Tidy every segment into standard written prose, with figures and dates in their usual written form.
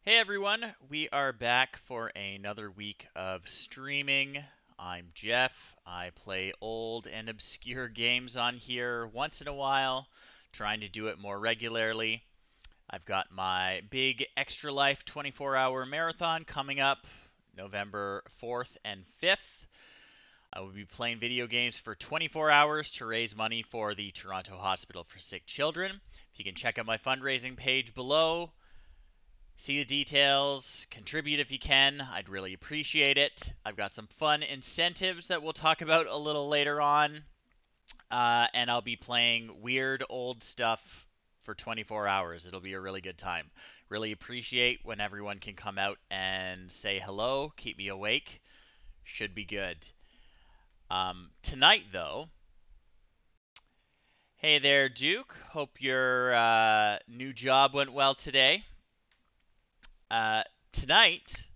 Hey everyone, we are back for another week of streaming. I'm Jeff. I play old and obscure games on here once in a while, trying to do it more regularly. I've got my big Extra Life 24-hour marathon coming up November 4th and 5th. I will be playing video games for 24 hours to raise money for the Toronto Hospital for Sick Children. If you can check out my fundraising page below, see the details, contribute if you can. I'd really appreciate it. I've got some fun incentives that we'll talk about a little later on. And I'll be playing weird old stuff for 24 hours. It'll be a really good time. Really appreciate when everyone can come out and say hello, keep me awake. Should be good. Tonight, though, hey there, Duke. Hope your new job went well today. Tonight,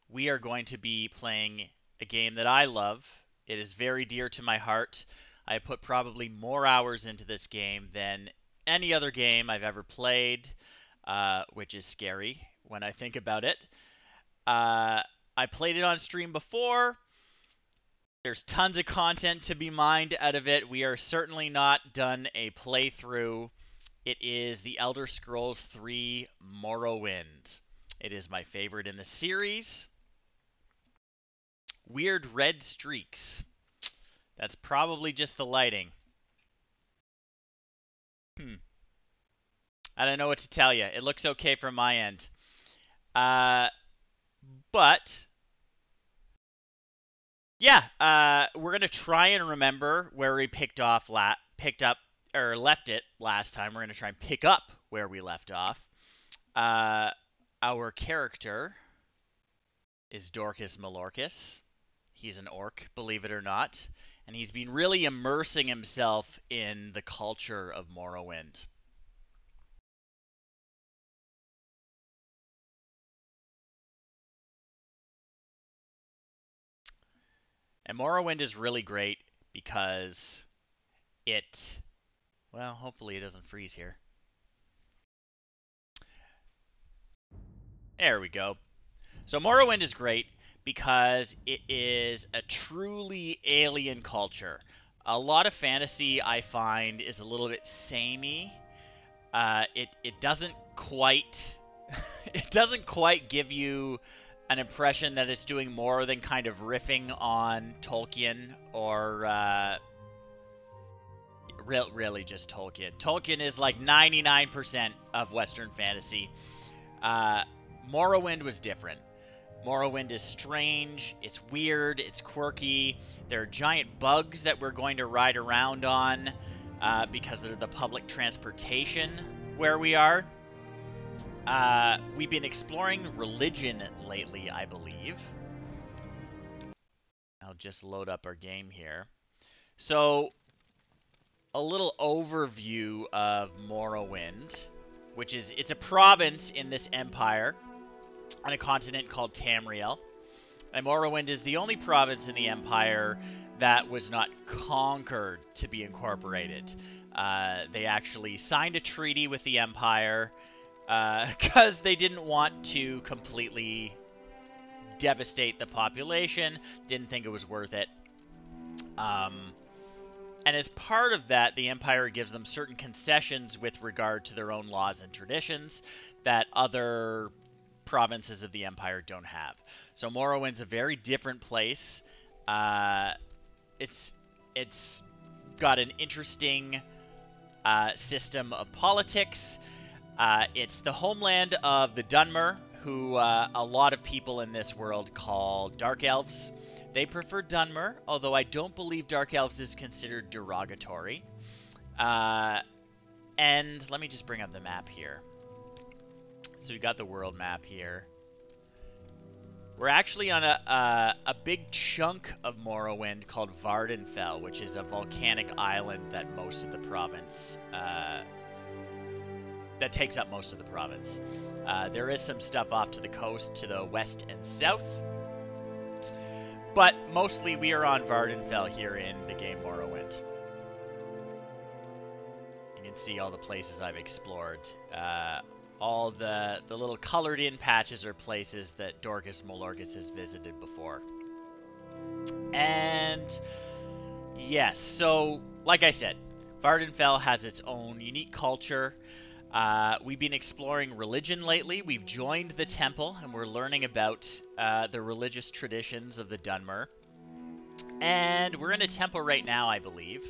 we are going to be playing a game that I love. It is very dear to my heart. I put probably more hours into this game than any other game I've ever played, which is scary when I think about it. I played it on stream before. There's tons of content to be mined out of it. We are certainly not done a playthrough. It is The Elder Scrolls 3 Morrowind. It is my favorite in the series. Weird red streaks. That's probably just the lighting. I don't know what to tell you. It looks okay from my end. But yeah, we're gonna try and remember where we left it last time. We're gonna try and pick up where we left off. Our character is Dorkus Malorkus. He's an orc, believe it or not, and he's been really immersing himself in the culture of Morrowind. And Morrowind is really great because well, hopefully it doesn't freeze here. There we go. So Morrowind is great because it is a truly alien culture. A lot of fantasy I find is a little bit samey. It doesn't quite it doesn't quite give you an impression that it's doing more than kind of riffing on Tolkien or really just Tolkien. Tolkien is like 99% of Western fantasy. Morrowind was different. Morrowind is strange, it's weird, it's quirky. There are giant bugs that we're going to ride around on because they're the public transportation where we are. We've been exploring religion lately, I believe. I'll just load up our game here. So, a little overview of Morrowind, which is, it's a province in this empire on a continent called Tamriel. And Morrowind is the only province in the empire that was not conquered to be incorporated. They actually signed a treaty with the empire because they didn't want to completely devastate the population, didn't think it was worth it. And as part of that, the Empire gives them certain concessions with regard to their own laws and traditions that other provinces of the Empire don't have. So Morrowind's a very different place. It's got an interesting system of politics. It's the homeland of the Dunmer, who a lot of people in this world call Dark Elves. They prefer Dunmer, although I don't believe Dark Elves is considered derogatory. And let me just bring up the map here. So we got the world map here. We're actually on a big chunk of Morrowind called Vardenfell, which is a volcanic island that most of the province that takes up most of the province. There is some stuff off to the coast to the west and south. But mostly we are on Vardenfell here in the game Morrowind. You can see all the places I've explored. all the little colored in patches are places that Dorkus Molorgus has visited before. And yes, so like I said, Vardenfell has its own unique culture. We've been exploring religion lately. We've joined the temple, and we're learning about the religious traditions of the Dunmer. And we're in a temple right now, I believe.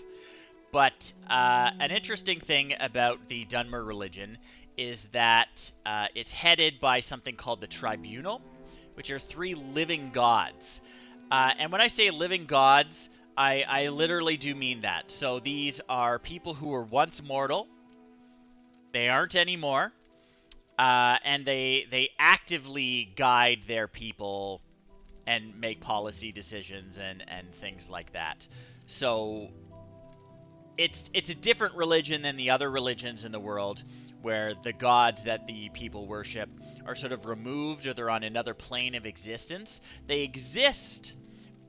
But an interesting thing about the Dunmer religion is that it's headed by something called the Tribunal, which are 3 living gods. And when I say living gods, I literally do mean that. So these are people who were once mortal. They aren't anymore. And they actively guide their people and make policy decisions and things like that. So it's a different religion than the other religions in the world, where the gods that the people worship are sort of removed, or they're on another plane of existence. They exist,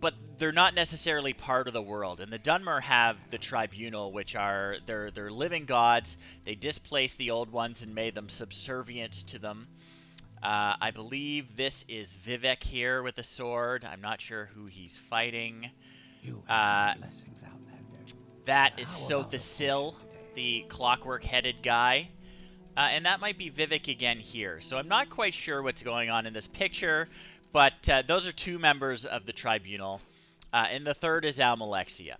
but they're not necessarily part of the world. And the Dunmer have the Tribunal, which are they're living gods. They displaced the old ones and made them subservient to them. I believe this is Vivek here with a sword. I'm not sure who he's fighting. Blessings, Outlander. That is Sothasil, the clockwork-headed guy. And that might be Vivek again here. So I'm not quite sure what's going on in this picture, but those are 2 members of the Tribunal. And the third is Almalexia.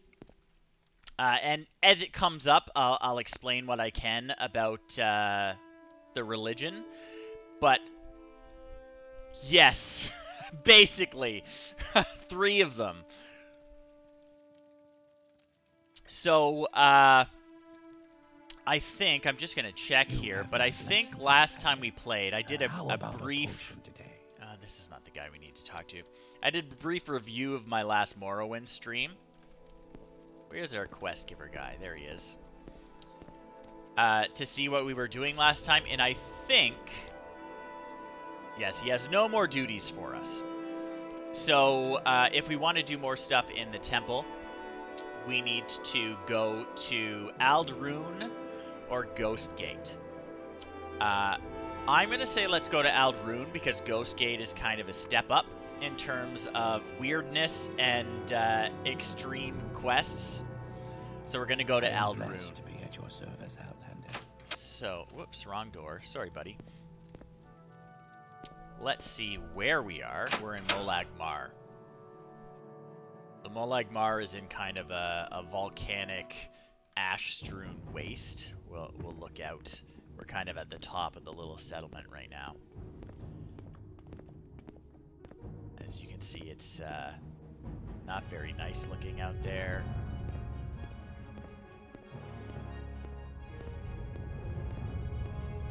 And as it comes up, I'll explain what I can about the religion. But yes, basically, 3 of them. So, I think, I'm just going to check here, but I think last time we played, I did a brief... this is not the guy we need to talk to. I did a brief review of my last Morrowind stream. Where's our quest giver guy? There he is. To see what we were doing last time, and I think... Yes, he has no more duties for us. So, if we want to do more stuff in the temple, we need to go to Aldrune or Ghostgate. I'm going to say let's go to Aldrune, because Ghostgate is kind of a step up in terms of weirdness and extreme quests. So we're going to go to Aldrune. To be at your service, Outlander. So, whoops, wrong door. Sorry, buddy. Let's see where we are. We're in Molag Mar. The Molag Mar is in kind of a volcanic, ash-strewn waste. We'll look out. We're kind of at the top of the little settlement right now. As you can see, it's not very nice looking out there.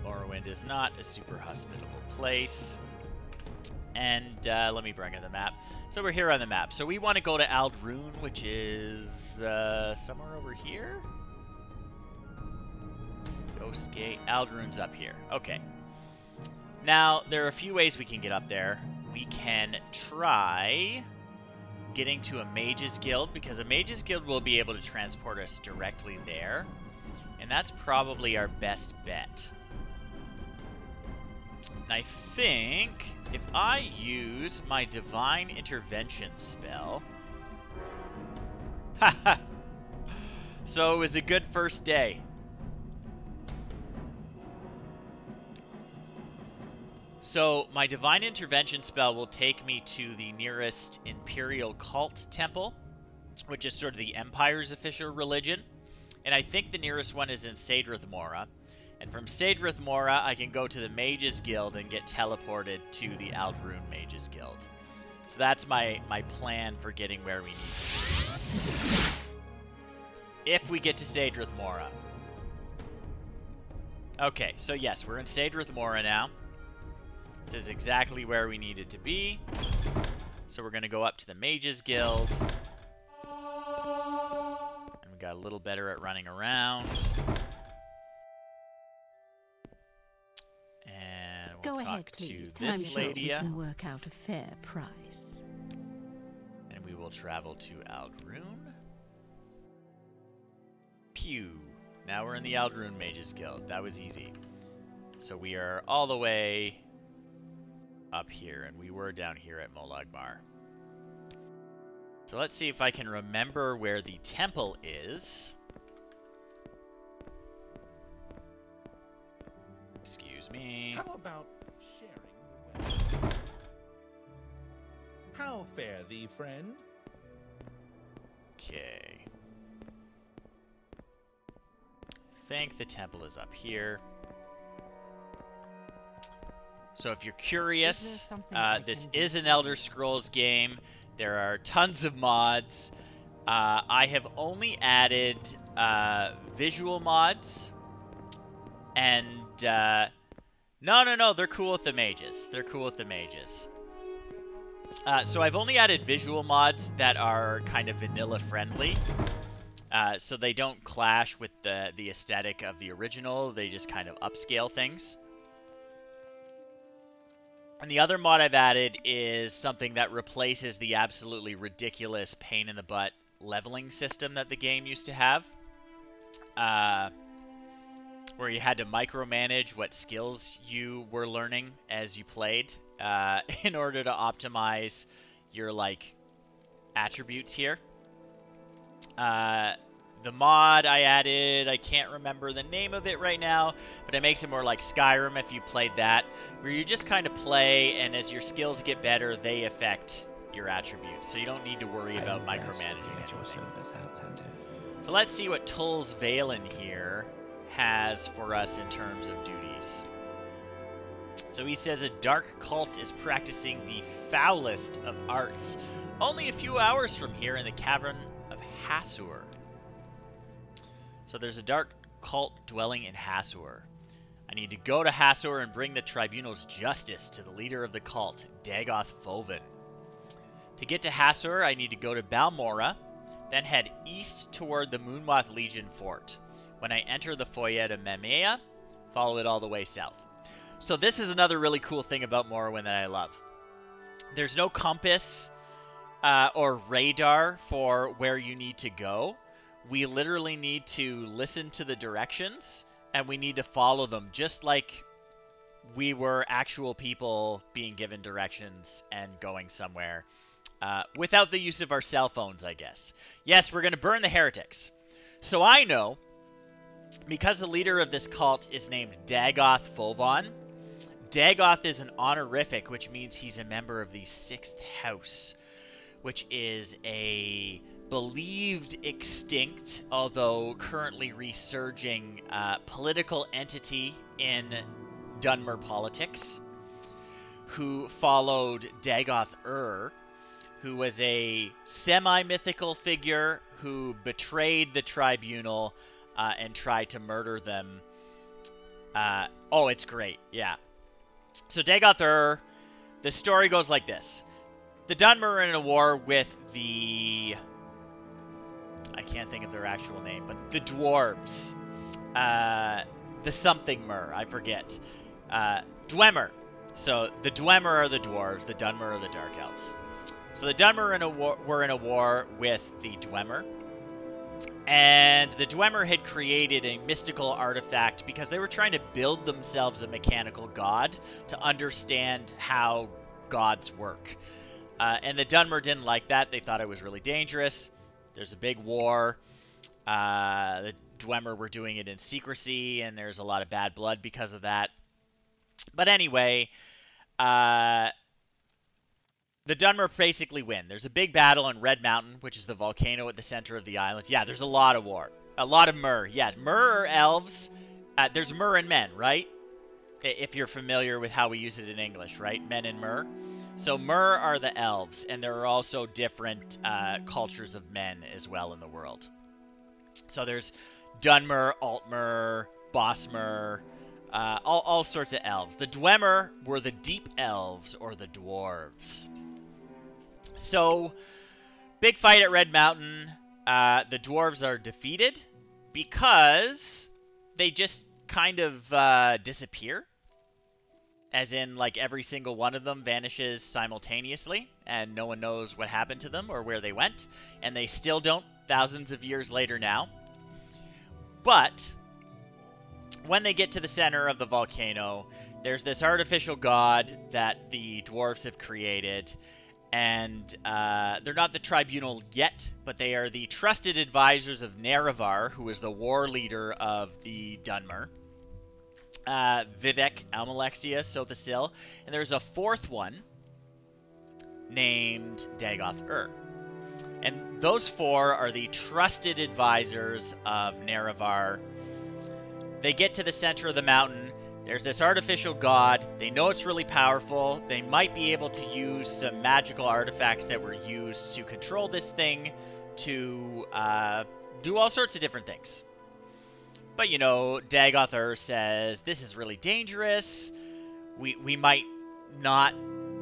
Morrowind is not a super hospitable place. And let me bring in the map. So we're here on the map. So we want to go to Aldrune, which is somewhere over here. Ghostgate. Aldrune's up here. Okay. Now, there are a few ways we can get up there. We can try getting to a Mage's Guild, because a Mage's Guild will be able to transport us directly there. And that's probably our best bet. And I think if I use my Divine Intervention spell... Haha! So it was a good first day. So my Divine Intervention spell will take me to the nearest Imperial Cult Temple, which is sort of the Empire's official religion. And I think the nearest one is in Sadrith Mora. And from Sadrith Mora, I can go to the Mage's Guild and get teleported to the Aldrune Mage's Guild. So that's my plan for getting where we need to be. If we get to Sadrith Mora. Okay, so yes, we're in Sadrith Mora now. This is exactly where we needed to be. So we're going to go up to the Mage's Guild. And we got a little better at running around. Go ahead, please. This lady, we can work out a fair price. And we will travel to Aldrune. Pew. Now we're in the Aldrune Mage's Guild. That was easy. So we are all the way up here, and we were down here at Molagmar. So let's see if I can remember where the temple is. Excuse me. How about sharing the wealth? How fare thee, friend? Okay. I think the temple is up here. So if you're curious, this is an Elder Scrolls game. There are tons of mods. I have only added visual mods. And, no, they're cool with the mages. They're cool with the mages. So I've only added visual mods that are kind of vanilla friendly. So they don't clash with the aesthetic of the original. They just kind of upscale things. And the other mod I've added is something that replaces the absolutely ridiculous pain-in-the-butt leveling system that the game used to have. Where you had to micromanage what skills you were learning as you played in order to optimize your, like, attributes here. The mod I added, I can't remember the name of it right now, but it makes it more like Skyrim if you played that, where you just kind of play, and as your skills get better, they affect your attributes, so you don't need to worry about micromanaging anything. So let's see what Tull's Valen here has for us in terms of duties. So he says a dark cult is practicing the foulest of arts only a few hours from here in the Cavern of Hasur. So there's a dark cult dwelling in Hasur. I need to go to Hasur and bring the tribunal's justice to the leader of the cult, Dagoth Foven. To get to Hasur, I need to go to Balmora, then head east toward the Moonmoth Legion fort. When I enter the Foyer de Memea, follow it all the way south. So this is another really cool thing about Morrowind that I love. There's no compass or radar for where you need to go. We literally need to listen to the directions, and we need to follow them, just like we were actual people being given directions and going somewhere, without the use of our cell phones, I guess. Yes, we're going to burn the heretics. So I know, because the leader of this cult is named Dagoth Fovan, Dagoth is an honorific, which means he's a member of the 6th House, which is a believed extinct, although currently resurging, political entity in Dunmer politics, who followed Dagoth who was a semi-mythical figure who betrayed the tribunal and tried to murder them. Oh, it's great, yeah. So Dagoth the story goes like this. The Dunmer are in a war with the... I can't think of their actual name, but the dwarves. The something Mer, I forget. Dwemer. So the Dwemer are the dwarves, the Dunmer are the dark elves. So the Dunmer were in a war with the Dwemer. And the Dwemer had created a mystical artifact because they were trying to build themselves a mechanical god to understand how gods work. And the Dunmer didn't like that. They thought it was really dangerous. There's a big war. The Dwemer were doing it in secrecy, and there's a lot of bad blood because of that. But anyway, the Dunmer basically win. There's a big battle in Red Mountain, which is the volcano at the center of the island. Yeah, there's a lot of war. A lot of Mer. Yeah, Mer are elves. There's Mer and men, right? If you're familiar with how we use it in English, right? Men and Mer. So Mer are the elves, and there are also different cultures of men as well in the world. So there's Dunmer, Altmer, Bossmer, all sorts of elves. The Dwemer were the deep elves, or the dwarves. So, big fight at Red Mountain. The dwarves are defeated because they just kind of disappear. As in, like, every single one of them vanishes simultaneously, and no one knows what happened to them or where they went. And they still don't, thousands of years later now. But when they get to the center of the volcano, there's this artificial god that the dwarves have created, and they're not the tribunal yet, but they are the trusted advisors of Nerevar, who is the war leader of the Dunmer. Vivek, Almalexia, Sothasil, and there's a fourth one named Dagoth-Ur. And those four are the trusted advisors of Nerevar. They get to the center of the mountain. There's this artificial god. They know it's really powerful. They might be able to use some magical artifacts that were used to control this thing to do all sorts of different things. But, you know, Dagoth-Ur says, this is really dangerous. We might not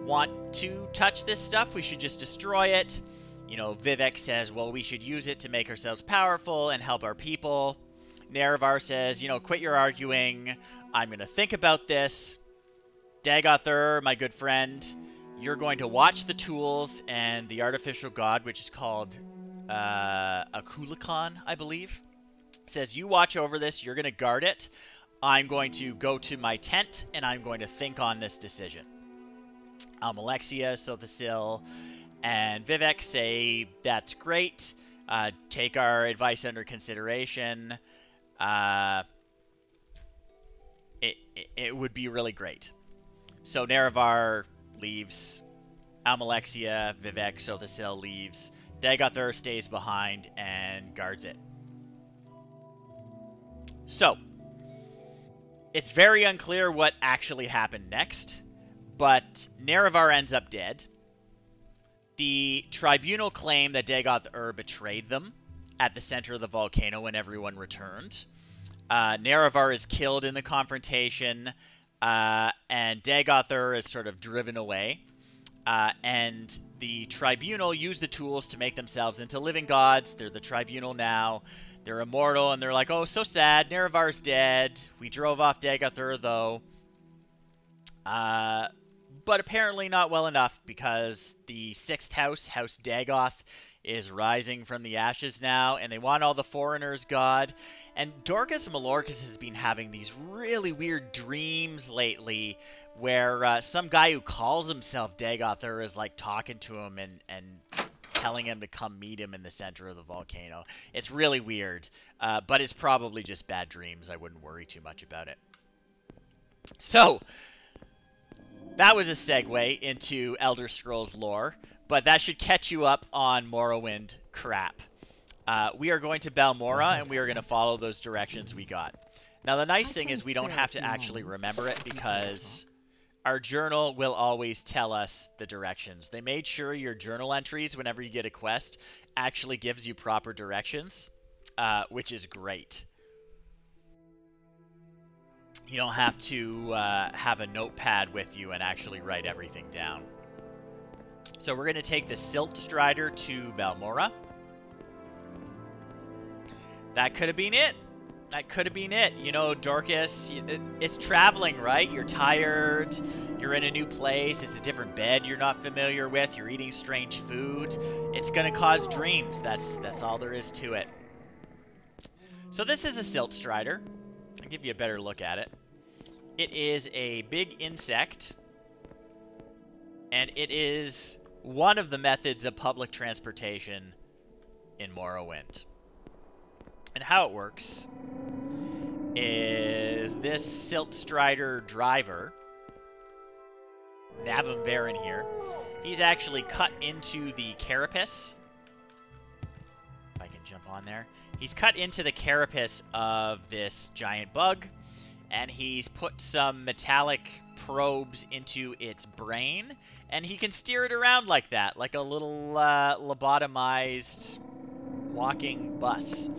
want to touch this stuff. We should just destroy it. You know, Vivek says, well, we should use it to make ourselves powerful and help our people. Nerevar says, you know, quit your arguing. I'm going to think about this. Dagoth-Ur, my good friend, you're going to watch the tools and the artificial god, which is called Akulikon, I believe. Says, you watch over this, you're going to guard it. I'm going to go to my tent, and I'm going to think on this decision. Almalexia, Sothasil, and Vivek say, that's great. Take our advice under consideration. It would be really great. So Nerevar leaves. Almalexia, Vivek, Sothasil leaves. Dagoth-Ur stays behind and guards it. So, it's very unclear what actually happened next, but Nerevar ends up dead. The tribunal claim that Dagoth-Ur betrayed them at the center of the volcano when everyone returned. Nerevar is killed in the confrontation, and Dagoth-Ur is sort of driven away. And the tribunal use the tools to make themselves into living gods. They're the tribunal now. They're immortal, and they're like, oh, so sad, Nerevar's dead. We drove off Dagoth-Ur, though. But apparently not well enough, because the 6th house, House Dagoth, is rising from the ashes now, and they want all the foreigners god. And Dorkus Malorcus has been having these really weird dreams lately, where some guy who calls himself Dagoth-Ur is like talking to him and telling him to come meet him in the center of the volcano. It's really weird, but it's probably just bad dreams. I wouldn't worry too much about it. So, that was a segue into Elder Scrolls lore, but that should catch you up on Morrowind crap. We are going to Balmora, and we are going to follow those directions we got. Now, the nice thing is we don't have to actually remember it, because our journal will always tell us the directions. They made sure your journal entries, whenever you get a quest, actually gives you proper directions, which is great. You don't have to have a notepad with you and actually write everything down. So we're going to take the Silt Strider to Balmora. That could have been it. That could have been it. You know, Dorkus, it's traveling, right? You're tired, you're in a new place, it's a different bed you're not familiar with, you're eating strange food. It's going to cause dreams. That's all there is to it. So this is a Silt Strider. I'll give you a better look at it. It is a big insect, and it is one of the methods of public transportation in Morrowind. And how it works is this Silt Strider driver, Navin Varen here, he's actually cut into the carapace. If I can jump on there. He's cut into the carapace of this giant bug, and he's put some metallic probes into its brain, and he can steer it around like that, like a little lobotomized walking bus.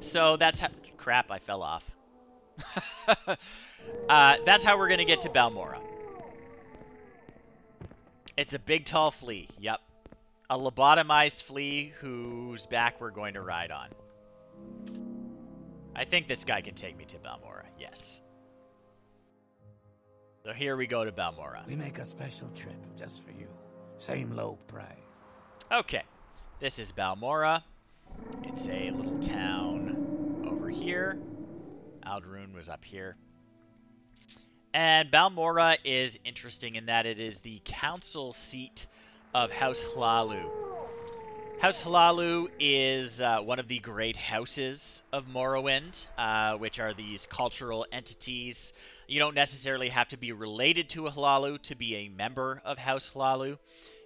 So that's how... Crap, I fell off. That's how we're going to get to Balmora. It's a big, tall flea. Yep. A lobotomized flea whose back we're going to ride on. I think this guy can take me to Balmora. Yes. So here we go to Balmora. We make a special trip just for you. Same low price. Okay. This is Balmora. It's a little town over here. Aldrune was up here. And Balmora is interesting in that it is the council seat of House Hlalu. House Hlalu is one of the great houses of Morrowind, which are these cultural entities. You don't necessarily have to be related to a Hlalu to be a member of House Hlalu.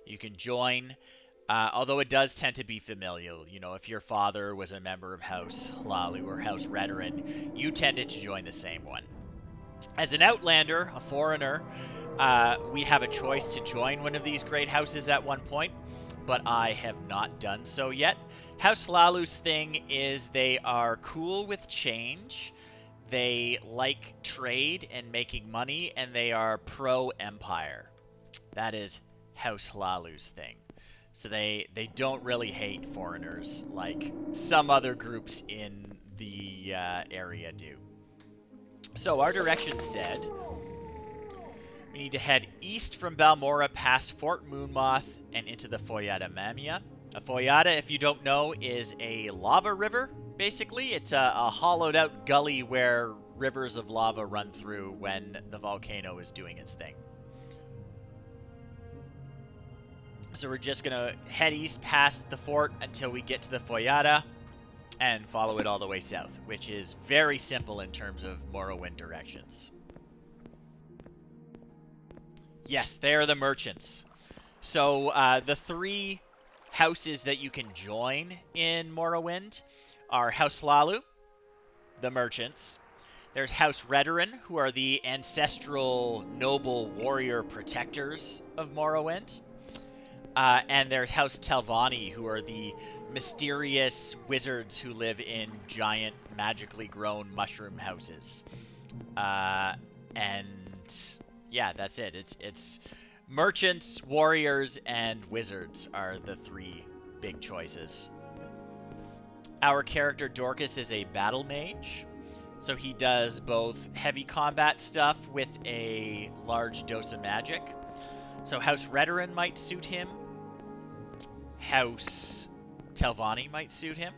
You can join, although it does tend to be familial. You know, if your father was a member of House Hlalu or House Redoran, you tended to join the same one. As an outlander, a foreigner, we have a choice to join one of these great houses at one point, but I have not done so yet. House Hlalu's thing is they are cool with change, they like trade and making money, and they are pro-empire. That is House Hlalu's thing. So they don't really hate foreigners like some other groups in the area do. So our direction said we need to head east from Balmora past Fort Moonmoth and into the Foyada Mamia. A Foyada, if you don't know, is a lava river, basically. It's a hollowed out gully where rivers of lava run through when the volcano is doing its thing. So we're just going to head east past the fort until we get to the Foyada and follow it all the way south, which is very simple in terms of Morrowind directions. Yes, they are the merchants. So the three houses that you can join in Morrowind are House Hlalu, the merchants. There's House Redoran, who are the ancestral noble warrior protectors of Morrowind. And there's House Telvanni, who are the mysterious wizards who live in giant, magically grown mushroom houses. And yeah, that's it. It's merchants, warriors, and wizards are the three big choices. Our character Dorkus is a battle mage, so he does both heavy combat stuff with a large dose of magic. So House Redoran might suit him. House Telvanni might suit him.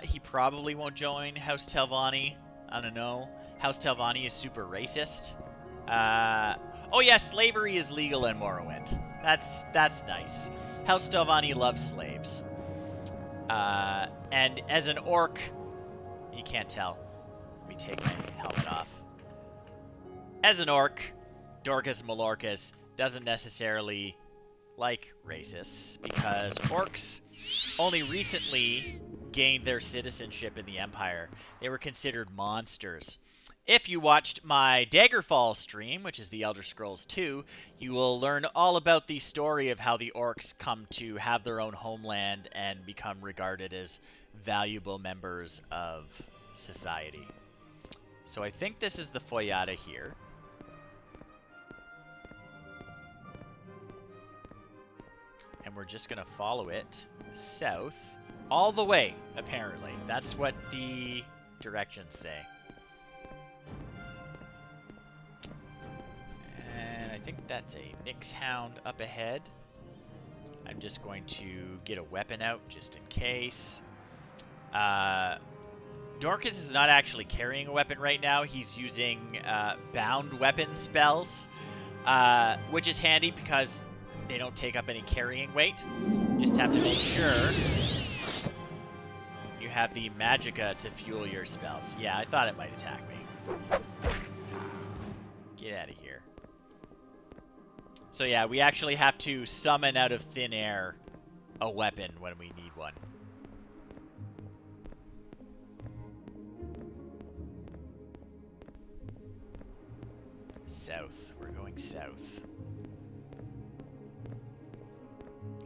He probably won't join House Telvanni. I don't know. House Telvanni is super racist. Oh yeah, slavery is legal in Morrowind. That's nice. House Telvanni loves slaves. And as an orc, you can't tell. Let me take my helmet off. As an orc, Dorkus Malorcus doesn't necessarily like racists, because orcs only recently gained their citizenship in the Empire. They were considered monsters. If you watched my Daggerfall stream, which is the Elder Scrolls 2, you will learn all about the story of how the orcs come to have their own homeland and become regarded as valuable members of society. So I think this is the Foyada here. And we're just going to follow it south all the way, apparently. That's what the directions say. And I think that's a Nyx Hound up ahead. I'm just going to get a weapon out just in case. Dorkus is not actually carrying a weapon right now. He's using bound weapon spells, which is handy because they don't take up any carrying weight. Just have to make sure you have the magicka to fuel your spells. Yeah, I thought it might attack me. Get out of here. So yeah, we actually have to summon out of thin air a weapon when we need one. South. We're going south.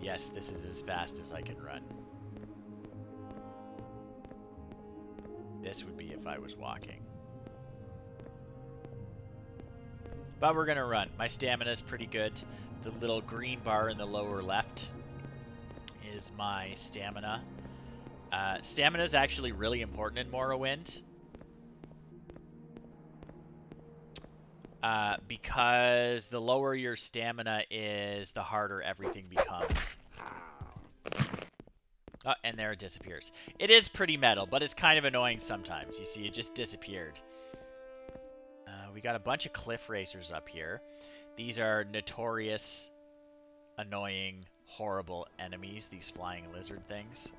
Yes, this is as fast as I can run. This would be if I was walking. But we're gonna run. My stamina is pretty good. The little green bar in the lower left is my stamina. Stamina is actually really important in Morrowind. Because the lower your stamina is, the harder everything becomes. Oh, and there it disappears. It is pretty metal, but it's kind of annoying sometimes. You see, it just disappeared. We got a bunch of cliff racers up here. These are notorious, annoying, horrible enemies, these flying lizard things.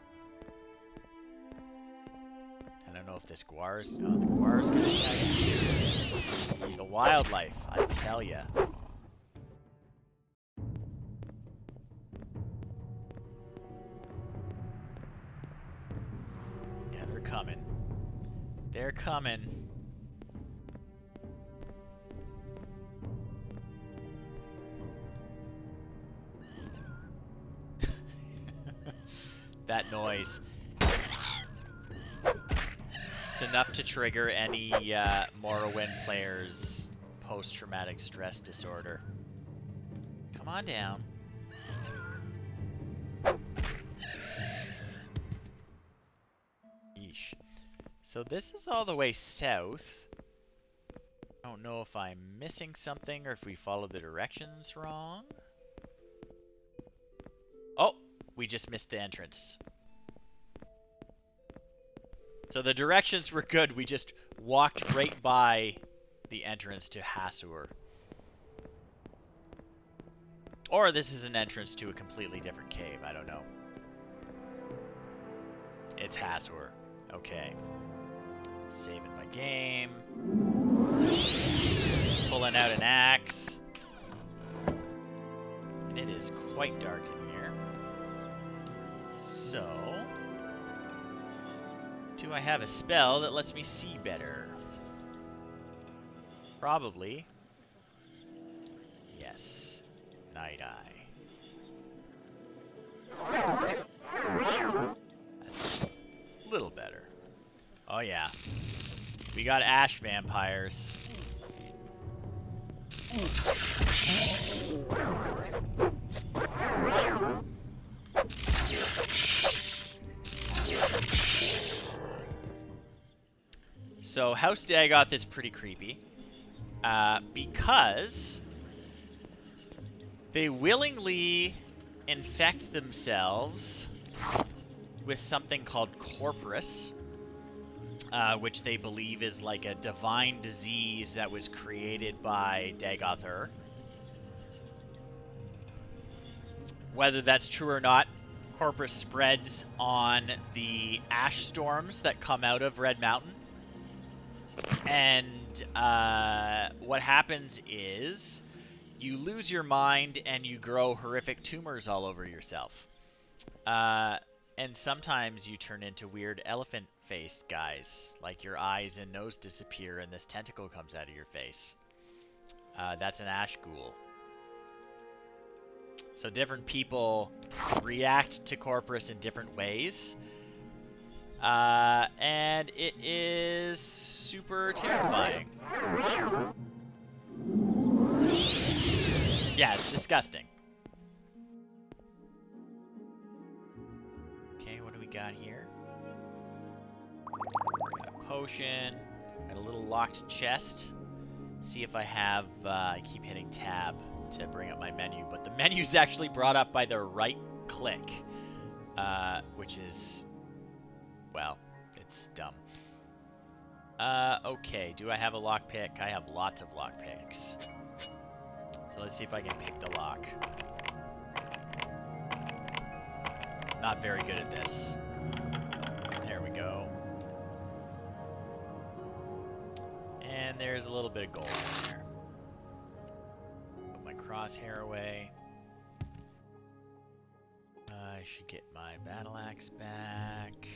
I don't know if this guar's... Oh, the guar's gonna attack you. The wildlife, I tell ya. Yeah, they're coming. They're coming. That noise. It's enough to trigger any Morrowind player's post-traumatic stress disorder. Come on down. Yeesh. So this is all the way south. I don't know if I'm missing something or if we followed the directions wrong. Oh! We just missed the entrance. So the directions were good, we just walked right by the entrance to Hasur. Or this is an entrance to a completely different cave, I don't know. It's Hasur. Okay. Saving my game. Pulling out an axe. And it is quite dark in here. So, do I have a spell that lets me see better? Probably. Yes. Night Eye. That's a little better. Oh yeah. We got ash vampires. So House Dagoth is pretty creepy because they willingly infect themselves with something called Corporus, which they believe is like a divine disease that was created by Dagoth. Whether that's true or not, Corporus spreads on the ash storms that come out of Red Mountain. And what happens is you lose your mind and you grow horrific tumors all over yourself. And sometimes you turn into weird elephant-faced guys, like your eyes and nose disappear and this tentacle comes out of your face. That's an ash ghoul. So different people react to Corporus in different ways. And it is super terrifying. Yeah, it's disgusting. Okay, what do we got here? Got a potion. Got a little locked chest. See if I have, I keep hitting tab to bring up my menu, but the menu's actually brought up by the right click, which is, well, it's dumb. Okay, do I have a lockpick? I have lots of lockpicks. So let's see if I can pick the lock. Not very good at this. There we go. And there's a little bit of gold in there. Put my crosshair away. I should get my battle axe back.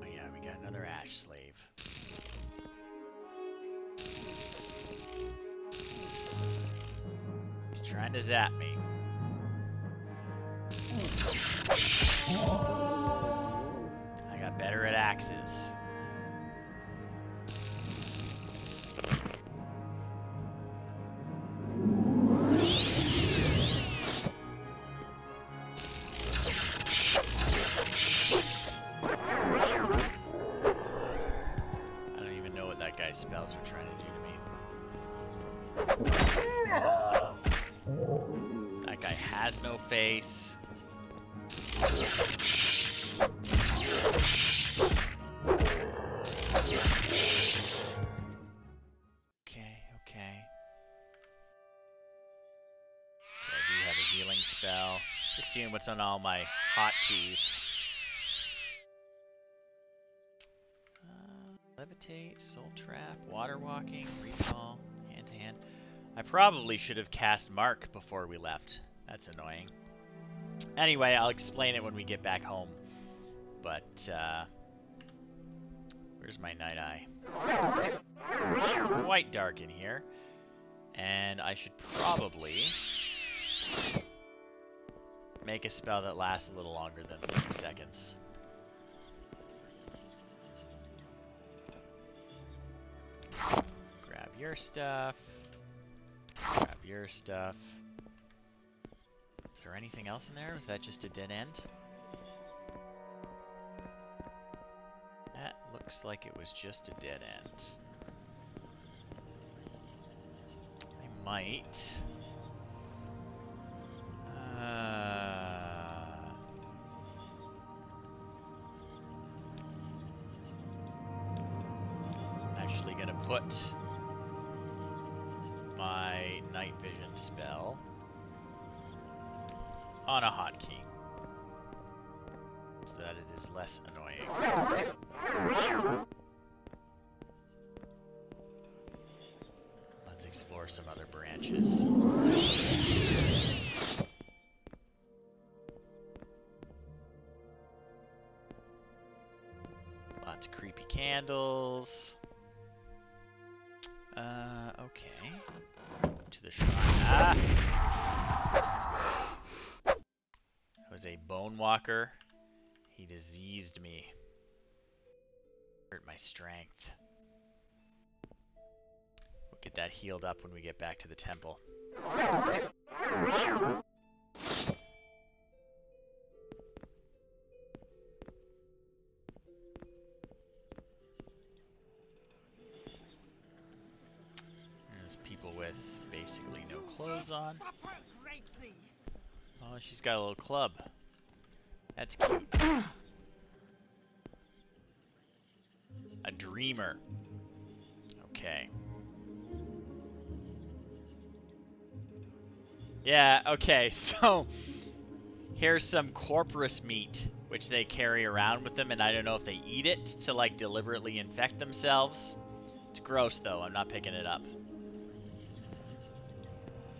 Oh yeah, we got another ash slave. He's trying to zap me. I got better at axes. That guy has no face. Okay, okay. I do have a healing spell. Just seeing what's on all my hotkeys. Levitate, soul trap, water walking, recall, hand to hand. I probably should have cast Mark before we left. That's annoying. Anyway, I'll explain it when we get back home. But, where's my night eye? It's quite dark in here. And I should probably make a spell that lasts a little longer than 30 seconds. Grab your stuff. Grab your stuff. Is there anything else in there? Was that just a dead end? That looks like it was just a dead end. I might... actually gonna put my night vision spell on a hotkey so that it is less annoying. Let's explore some other branches. Lots of creepy candles. Okay. To the shrine. Ah! That was a bone walker. He diseased me. Hurt my strength. We'll get that healed up when we get back to the temple. With basically no clothes on. Oh, she's got a little club. That's cute. A dreamer. Okay. Yeah, okay, so here's some corpus meat which they carry around with them, and I don't know if they eat it to like deliberately infect themselves. It's gross though, I'm not picking it up.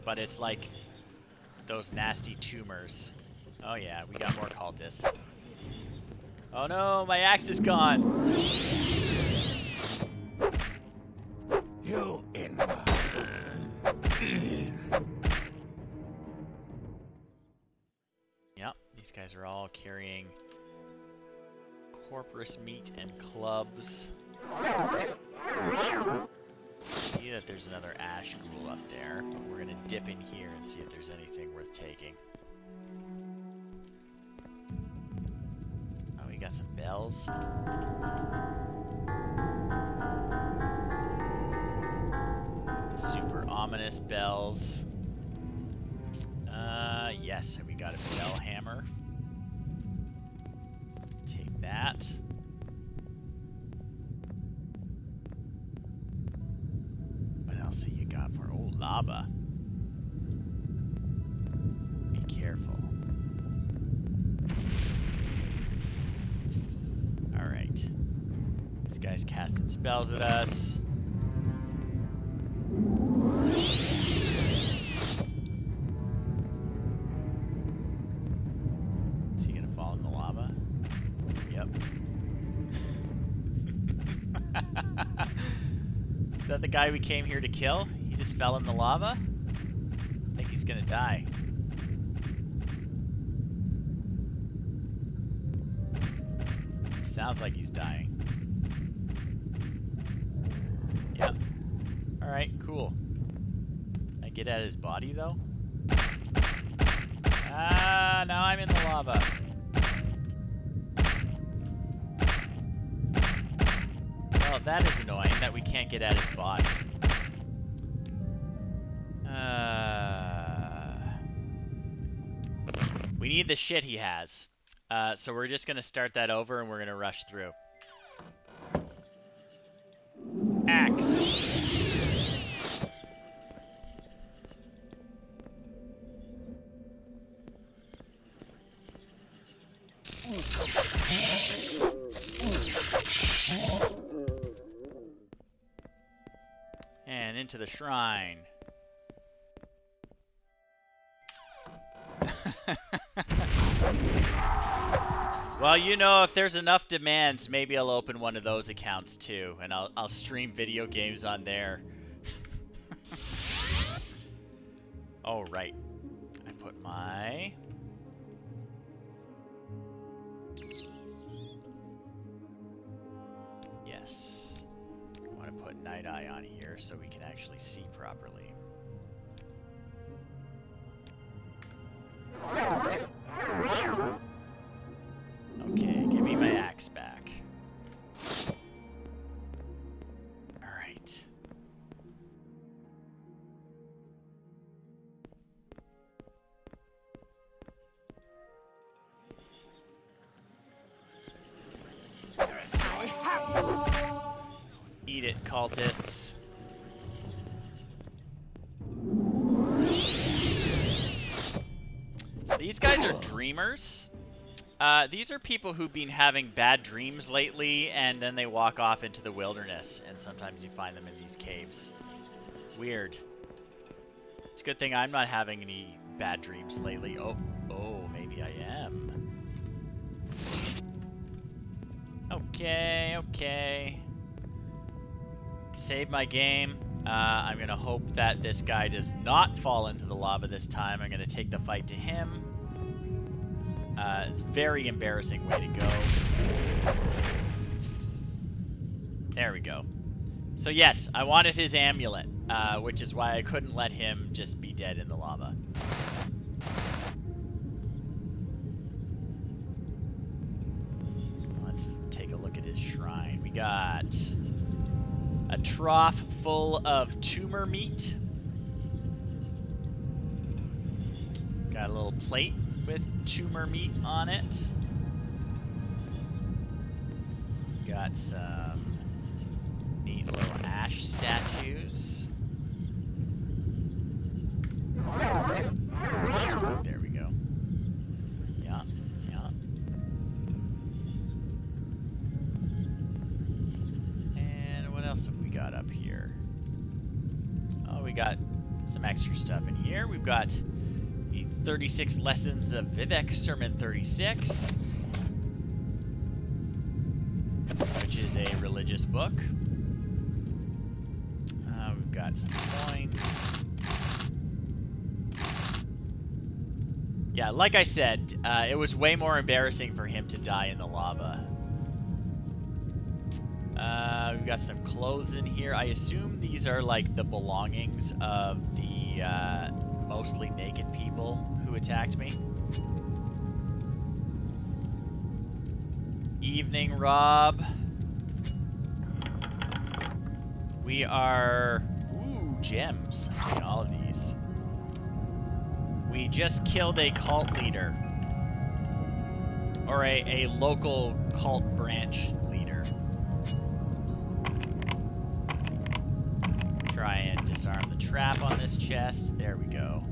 But it's like those nasty tumors. Oh yeah, we got more cultists. Oh no, my axe is gone. You in. Yep, these guys are all carrying corpus meat and clubs. See that there's another ash ghoul up there, but we're gonna dip in here and see if there's anything worth taking. Oh, we got some bells. Super ominous bells. Yes, we got a bell hammer. Take that. So you got for old lava. Be careful. Alright. This guy's casting spells at us. Is he gonna fall in the lava? Yep. Is that the guy we came here to kill? He just fell in the lava? I think he's gonna die. Sounds like he's dying. Yep. Alright, cool. Can I get at his body though? Ah, now I'm in the lava. Well, that is annoying that we can't get at his body. need the shit he has. So we're just going to start that over and we're going to rush through. Axe. And into the shrine. Well, you know, if there's enough demands, maybe I'll open one of those accounts too, and I'll stream video games on there. Oh, right. I put my... Yes. I want to put Night Eye on here so we can actually see properly. Okay, give me my axe back. Alright. Eat it, cultists. So these guys are dreamers. These are people who've been having bad dreams lately, and then they walk off into the wilderness, and sometimes you find them in these caves. Weird. It's a good thing I'm not having any bad dreams lately. Oh, maybe I am. Okay. Save my game. I'm gonna hope that this guy does not fall into the lava this time. I'm gonna take the fight to him. It's a very embarrassing way to go. There we go. So yes, I wanted his amulet, which is why I couldn't let him just be dead in the lava. Let's take a look at his shrine. We got a trough full of tumor meat. Got a little plate with tumor meat on it. Got some neat little ash statues. There we go. Yeah. And what else have we got up here? Oh, we got some extra stuff in here. We've got 36 Lessons of Vivek, Sermon 36, which is a religious book. We've got some coins. Yeah, like I said, it was way more embarrassing for him to die in the lava. We've got some clothes in here. I assume these are like the belongings of the mostly naked people who attacked me. Evening, Rob. We are... Ooh, gems. I'm taking all of these. We just killed a cult leader. Or a local cult branch leader. Try and disarm the trap on this chest. There we go.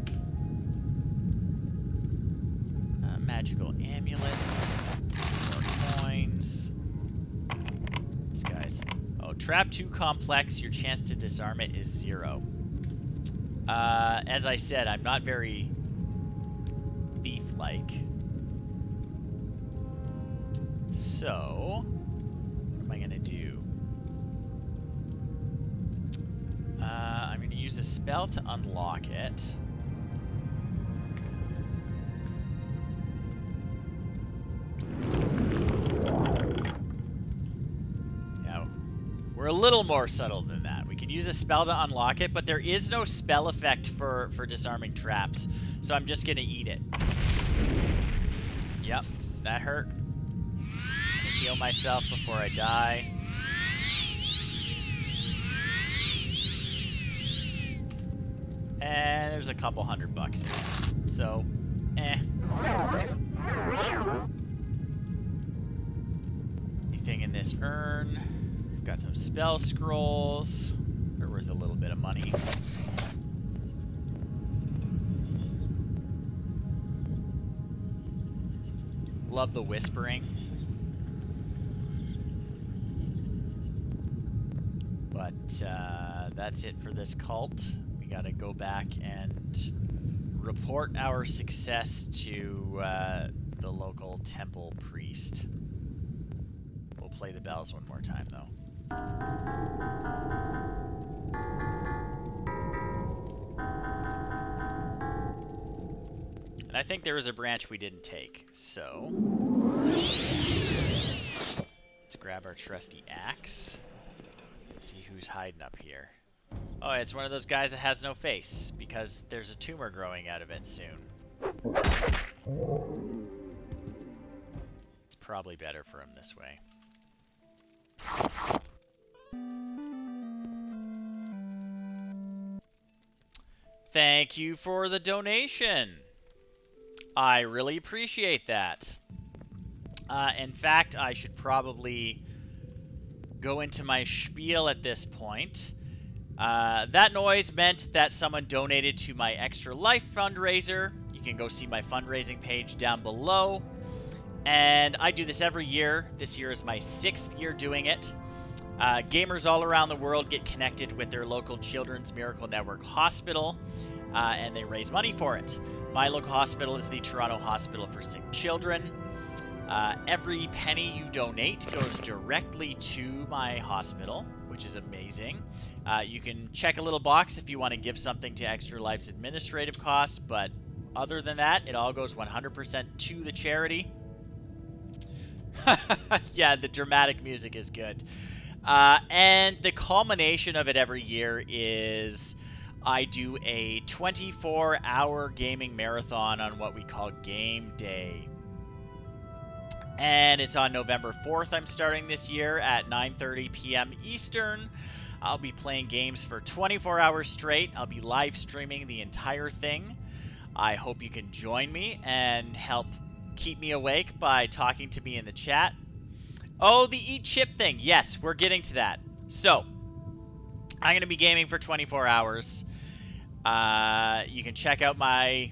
Magical amulets. More coins. These guys. Oh, trap too complex. Your chance to disarm it is 0. As I said, I'm not very thief-like. So, what am I gonna do? I'm gonna use a spell to unlock it. Yeah, we're a little more subtle than that. We can use a spell to unlock it, but there is no spell effect for disarming traps, so I'm just gonna eat it. Yep, that hurt. I'm gonna heal myself before I die. And there's a couple $100 in it. So, Anything in this urn? Got some spell scrolls. They're worth a little bit of money. Love the whispering. But that's it for this cult. We gotta go back and report our success to the local temple priest. We'll play the bells one more time, though. And I think there was a branch we didn't take, so let's grab our trusty axe. Let's see who's hiding up here. Oh, it's one of those guys that has no face, because there's a tumor growing out of it soon. It's probably better for him this way. Thank you for the donation. I really appreciate that. In fact, I should probably go into my spiel at this point. That noise meant that someone donated to my Extra Life fundraiser. You can go see my fundraising page down below. And I do this every year. This year is my 6th year doing it. Gamers all around the world get connected with their local Children's Miracle Network hospital, and they raise money for it. My local hospital is the Toronto Hospital for Sick Children. Every penny you donate goes directly to my hospital, which is amazing. You can check a little box if you want to give something to Extra Life's administrative costs, but other than that, it all goes 100% to the charity. Yeah, the dramatic music is good. And the culmination of it every year is I do a 24-hour gaming marathon on what we call Game Day. And it's on November 4th I'm starting this year at 9:30 p.m. Eastern. I'll be playing games for 24 hours straight. I'll be live streaming the entire thing. I hope you can join me and help keep me awake by talking to me in the chat. Oh, the eat chip thing. Yes, we're getting to that. So, I'm going to be gaming for 24 hours. You can check out my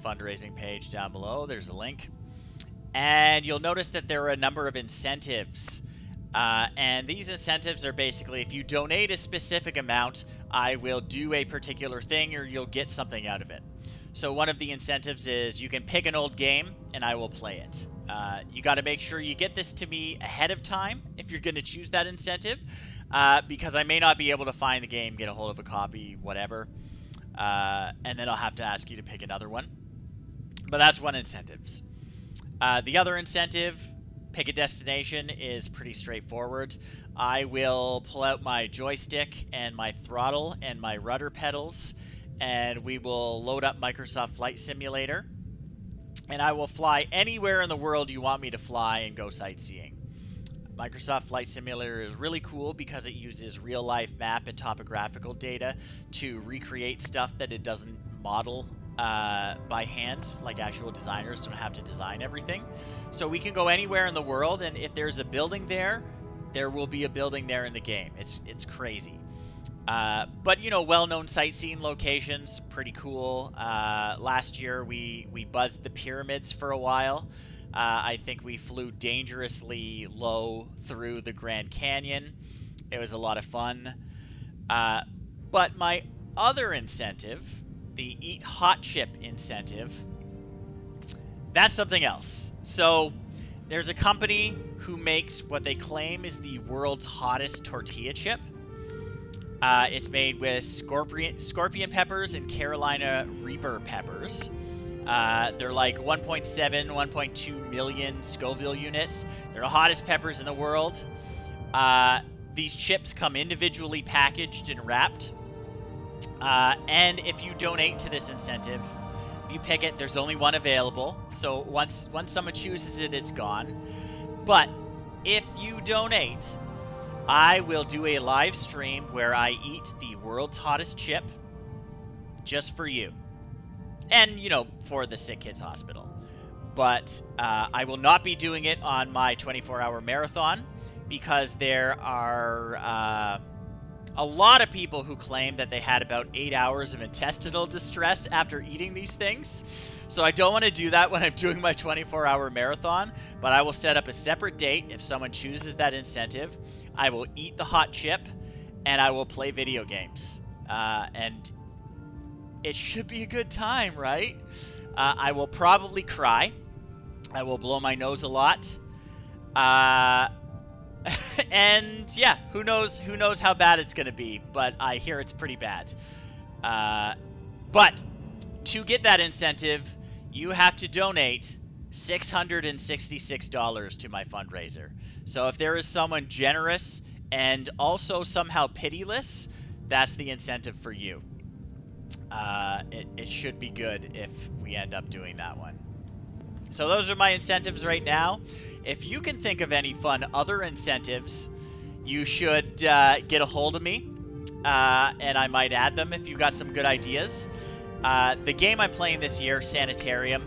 fundraising page down below. There's a link. And you'll notice that there are a number of incentives. And these incentives are basically, if you donate a specific amount, I will do a particular thing or you'll get something out of it. So one of the incentives is you can pick an old game and I will play it. You got to make sure you get this to me ahead of time if you're going to choose that incentive, because I may not be able to find the game, get a hold of a copy, whatever, and then I'll have to ask you to pick another one. But that's one incentive. The other incentive, pick a destination, is pretty straightforward. I will pull out my joystick and my throttle and my rudder pedals, and we will load up Microsoft Flight Simulator, and I will fly anywhere in the world you want me to fly and go sightseeing. Microsoft Flight Simulator is really cool because it uses real-life map and topographical data to recreate stuff that it doesn't model by hand, like actual designers don't have to design everything. So we can go anywhere in the world, and if there's a building there, there will be a building there in the game. It's crazy. But, you know, well-known sightseeing locations, pretty cool. Last year, we buzzed the pyramids for a while. I think we flew dangerously low through the Grand Canyon. It was a lot of fun. But my other incentive, the Eat Hot Chip incentive, that's something else. So there's a company who makes what they claim is the world's hottest tortilla chip. It's made with scorpion peppers and Carolina Reaper peppers. They're like 1.7, 1.2 million Scoville units. They're the hottest peppers in the world. These chips come individually packaged and wrapped. And if you donate to this incentive, if you pick it, there's only one available. So once someone chooses it, it's gone. But if you donate, I will do a live stream where I eat the world's hottest chip just for you. and, you know, for the Sick Kids Hospital. But I will not be doing it on my 24-hour marathon because there are a lot of people who claim that they had about 8 hours of intestinal distress after eating these things. So I don't want to do that when I'm doing my 24-hour marathon, but I will set up a separate date if someone chooses that incentive. I will eat the hot chip, and I will play video games. And it should be a good time, right? I will probably cry. I will blow my nose a lot. And yeah, who knows how bad it's going to be, but I hear it's pretty bad. But to get that incentive, you have to donate $666 to my fundraiser. So if there is someone generous and also somehow pitiless, that's the incentive for you. It should be good if we end up doing that one. So those are my incentives right now. If you can think of any fun other incentives, you should get a hold of me, and I might add them if you got some good ideas. The game I'm playing this year, Sanitarium,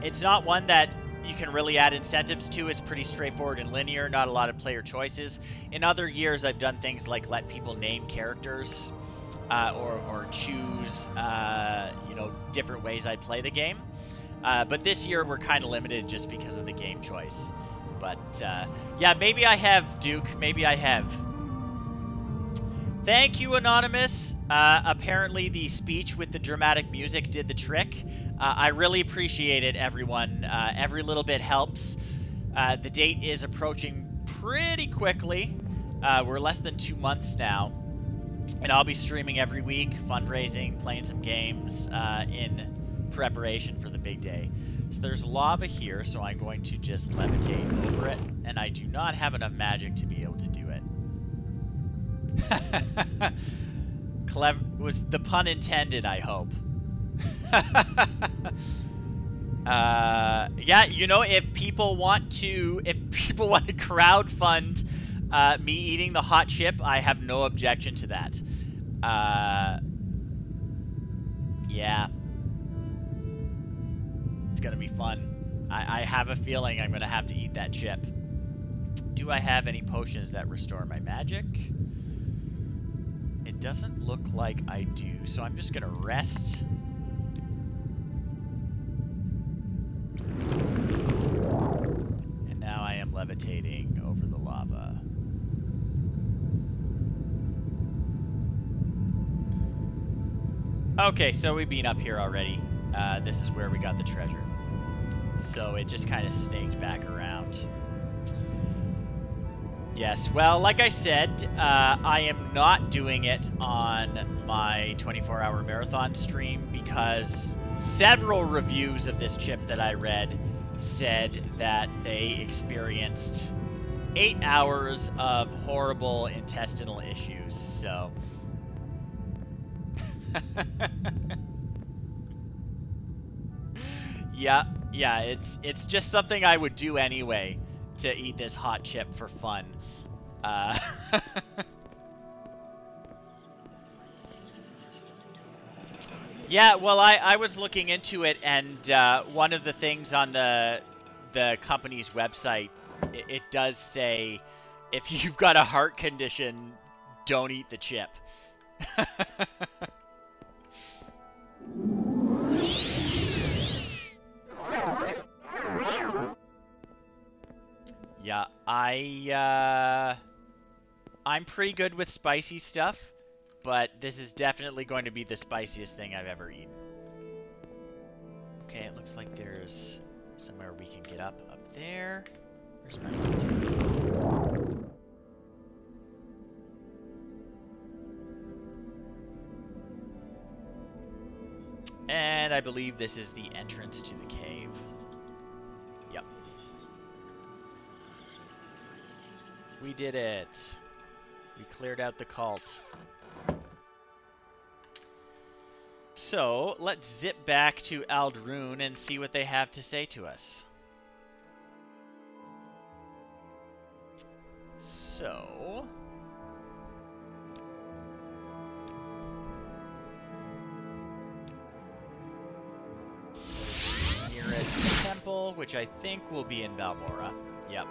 it's not one that you can really add incentives to. It's pretty straightforward and linear, not a lot of player choices. In other years, I've done things like let people name characters, or choose, different ways I play the game. But this year we're kind of limited just because of the game choice. But yeah, maybe I have, Duke. Maybe I have. Thank you, Anonymous. Apparently the speech with the dramatic music did the trick. I really appreciate it, everyone. Every little bit helps. The date is approaching pretty quickly. We're less than 2 months now. And I'll be streaming every week, fundraising, playing some games in preparation for the big day. So there's lava here, so I'm going to just levitate over it, and I do not have enough magic to be able to do it. Clever was the pun intended, I hope. Yeah, you know, if people want to crowdfund me eating the hot chip, I have no objection to that. Yeah. It's gonna be fun. I have a feeling I'm gonna have to eat that chip. Do I have any potions that restore my magic? It doesn't look like I do, so I'm just gonna rest. And now I am levitating over the lava. Okay, so we've been up here already. This is where we got the treasure. So it just kind of snaked back around. Yes, well, like I said, I am not doing it on my 24-hour marathon stream because several reviews of this chip that I read said that they experienced 8 hours of horrible intestinal issues, so... Yeah, it's just something I would do anyway, to eat this hot chip for fun. Yeah, well, I was looking into it, and one of the things on the company's website, it does say, if you've got a heart condition, don't eat the chip. Yeah, I'm pretty good with spicy stuff, but this is definitely going to be the spiciest thing I've ever eaten. Okay, it looks like there's somewhere we can get up there. Where's my levitating? And I believe this is the entrance to the cave. Yep. We did it. We cleared out the cult. So, let's zip back to Aldrune and see what they have to say to us. So... temple, which I think will be in Balmora. Yep.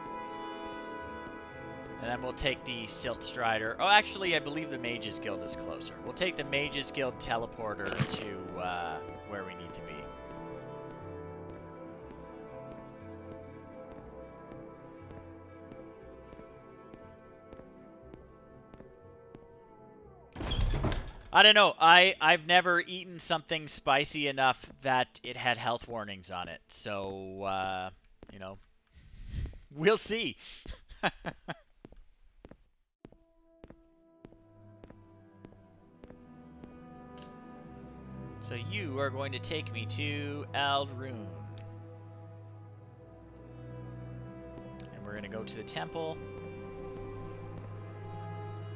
And then we'll take the Silt Strider. Oh, actually, I believe the Mages Guild is closer. We'll take the Mages Guild teleporter to where we need to be. I don't know. I've never eaten something spicy enough that it had health warnings on it. So, you know, we'll see. So you are going to take me to Aldrune. And we're going to go to the temple.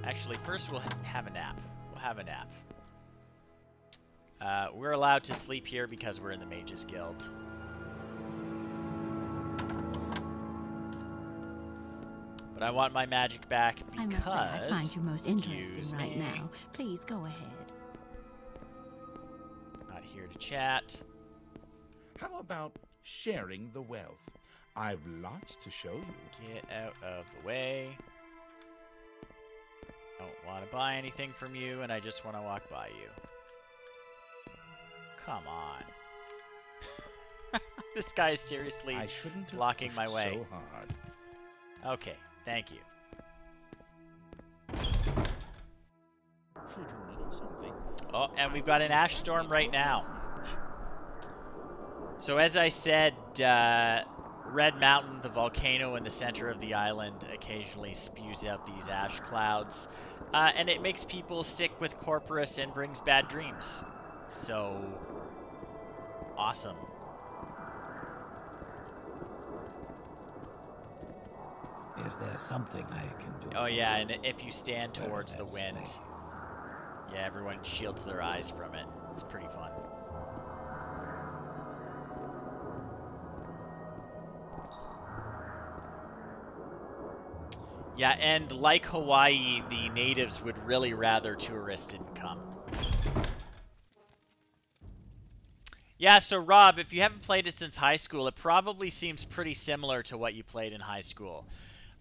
Actually, first we'll have a nap. We'll have a nap. We're allowed to sleep here because we're in the Mages Guild. But I want my magic back because... I must say, I find you most interesting right now. Please go ahead. Not here to chat. How about sharing the wealth? I've lots to show you. Get out of the way. Don't want to buy anything from you, and I just want to walk by you. Come on. This guy is seriously blocking my way. So hard. Okay, thank you. Should you need something? Oh, and we've got an ash storm right now. So as I said, Red Mountain, the volcano in the center of the island, occasionally spews out these ash clouds. And it makes people sick with corporus and brings bad dreams. So, awesome. Is there something I can do? Oh yeah, and if you stand towards the wind, yeah, everyone shields their eyes from it. It's pretty fun. Yeah, and like Hawaii, the natives would really rather tourists didn't come. Yeah, so Rob, if you haven't played it since high school, it probably seems pretty similar to what you played in high school.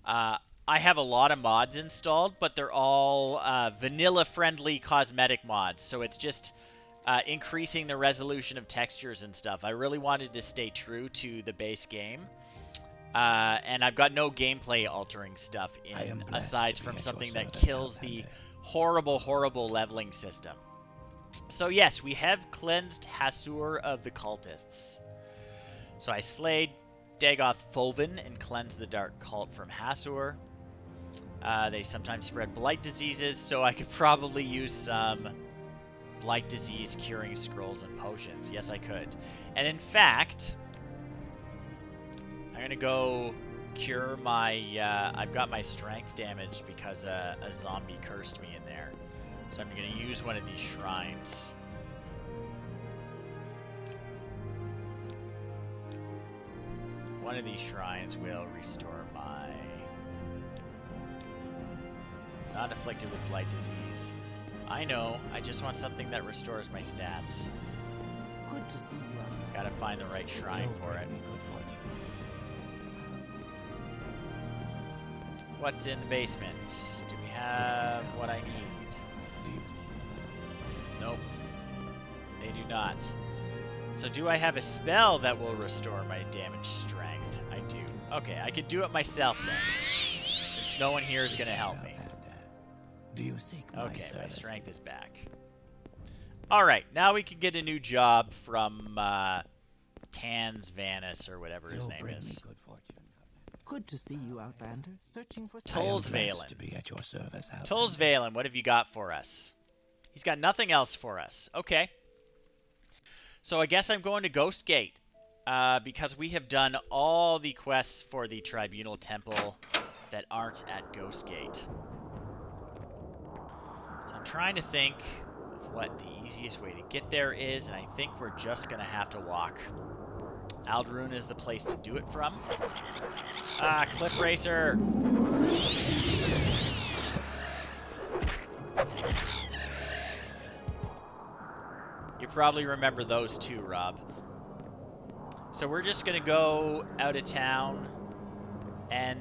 I have a lot of mods installed, but they're all vanilla-friendly cosmetic mods, so it's just increasing the resolution of textures and stuff. I really wanted to stay true to the base game. And I've got no gameplay altering stuff in, aside from something that kills the horrible, horrible leveling system. So yes, we have cleansed Hasur of the cultists. So I slayed Dagoth Fulvin and cleansed the dark cult from Hasur. They sometimes spread blight diseases, so I could probably use some blight disease curing scrolls and potions. Yes, I could. And in fact... I'm gonna go cure my, I've got my strength damage because a zombie cursed me in there. So I'm gonna use one of these shrines. One of these shrines will restore my... Not afflicted with blight disease. I know, I just want something that restores my stats. Good to see you. Gotta find the right shrine for it. What's in the basement? Do we have what I need? Nope. They do not. So do I have a spell that will restore my damage strength? I do. Okay, I could do it myself then. Since no one here is going to help me. Do you seek my okay, my service? strength is back. Alright, now we can get a new job from Tans Vanis or whatever his name is. Good to see you, Outlander. Searching for Tolsvalen. to be at your service, Outlander. Tolsvalen, what have you got for us? He's got nothing else for us. Okay. So I guess I'm going to Ghostgate. Because we have done all the quests for the Tribunal Temple that aren't at Ghostgate. So I'm trying to think of what the easiest way to get there is, and I think we're just going to have to walk. Aldrune is the place to do it from. Ah, Cliff Racer! You probably remember those too, Rob. So we're just going to go out of town and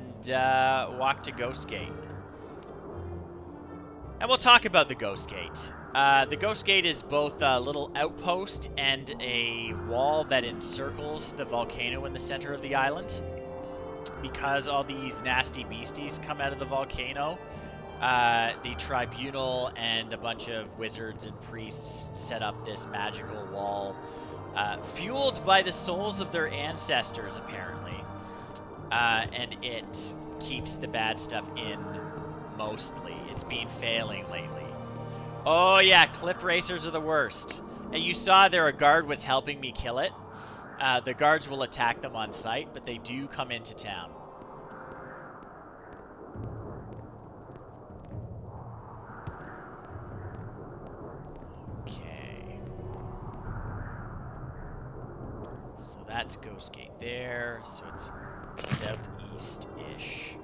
walk to Ghost Gate. And we'll talk about the Ghost Gate. The Ghost Gate is both a little outpost and a wall that encircles the volcano in the center of the island. Because all these nasty beasties come out of the volcano, the Tribunal and a bunch of wizards and priests set up this magical wall, fueled by the souls of their ancestors, apparently. And it keeps the bad stuff in, mostly. It's been failing lately. Oh yeah, cliff racers are the worst. And you saw there a guard was helping me kill it. The guards will attack them on sight, but they do come into town. Okay. So that's Ghost Gate there, so it's southeast-ish.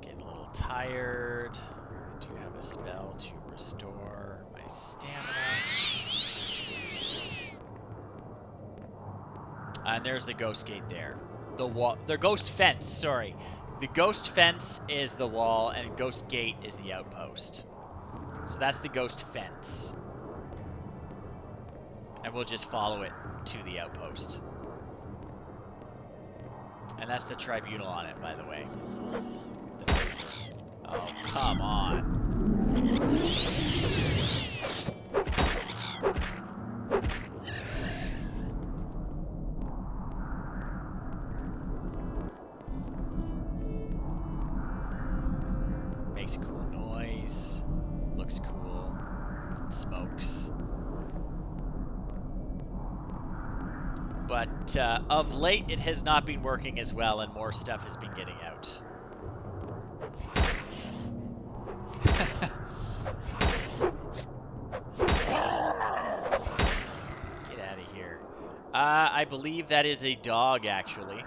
Getting a little tired. I do have a spell to restore my stamina. And there's the Ghost Gate there. The Ghost Fence, sorry. The Ghost Fence is the wall, and Ghost Gate is the outpost. So that's the Ghost Fence. And we'll just follow it to the outpost. And that's the Tribunal on it, by the way. The faces. Oh, come on. Makes a cool noise. Looks cool. Smokes. But of late, it has not been working as well, and more stuff has been getting out. Get out of here. I believe that is a dog, actually.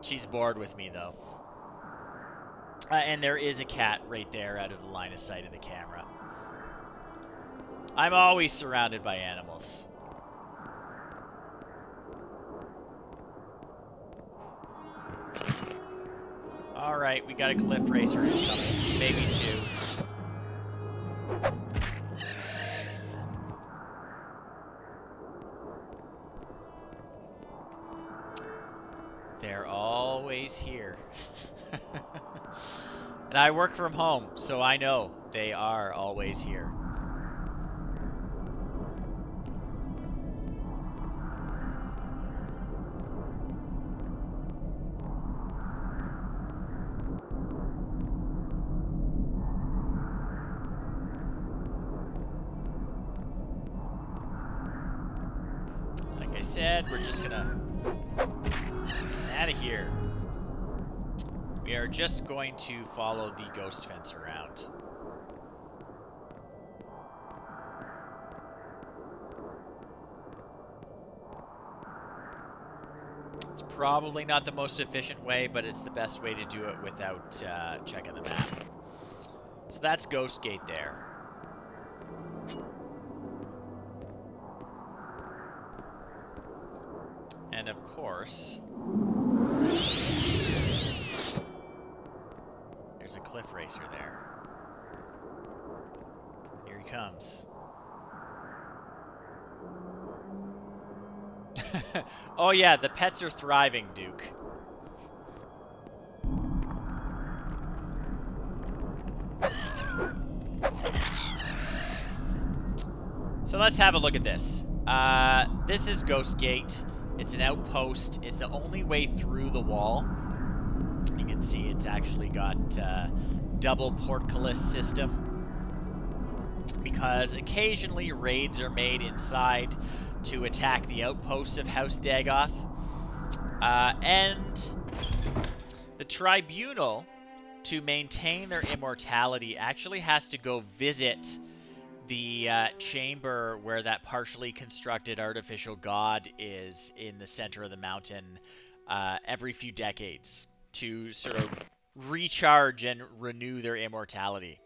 She's bored with me, though. And there is a cat right there out of the line of sight of the camera. I'm always surrounded by animals. Alright, we got a cliff racer incoming. Maybe two. They're always here. And I work from home, so I know they are always here. Like I said, we're just gonna get out of here. We are just going to follow the ghost fence around. It's probably not the most efficient way, but it's the best way to do it without checking the map. So that's Ghost Gate there. And of course, there's a cliff racer there. Here he comes. Oh yeah, the pets are thriving, Duke. So let's have a look at this. This is Ghost Gate. It's an outpost. It's the only way through the wall. You can see it's actually got double portcullis system. Because occasionally raids are made inside to attack the outposts of House Dagoth. And the Tribunal, to maintain their immortality, actually has to go visit the chamber where that partially constructed artificial god is in the center of the mountain every few decades to sort of recharge and renew their immortality.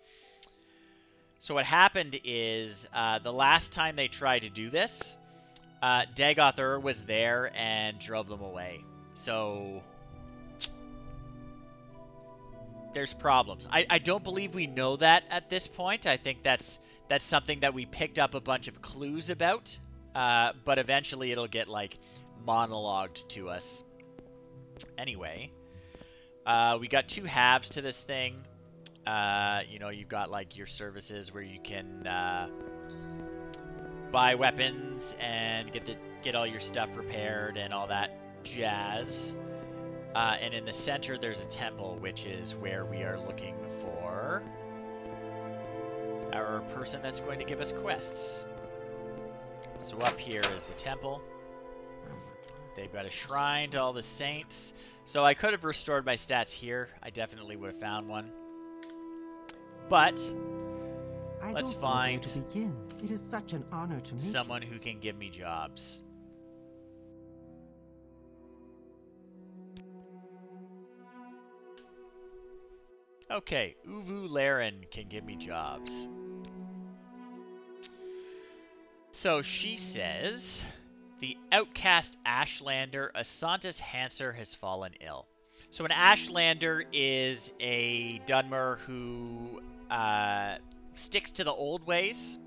So what happened is the last time they tried to do this, Dagoth was there and drove them away. So there's problems. I don't believe we know that at this point. I think that's something that we picked up a bunch of clues about, but eventually it'll get like monologued to us. Anyway, we got two halves to this thing. You know, you've got like your services where you can buy weapons and get all your stuff repaired and all that jazz. And in the center, there's a temple, which is where we are looking for our person that's going to give us quests. So up here is the temple. They've got a shrine to all the saints. So I could have restored my stats here. I definitely would have found one. But let's find to begin. It is such an honor to meet someone who can give me jobs. Okay, Uvu Laren can give me jobs. So she says, the outcast Ashlander Asantis Hanser has fallen ill. So an Ashlander is a Dunmer who sticks to the old ways.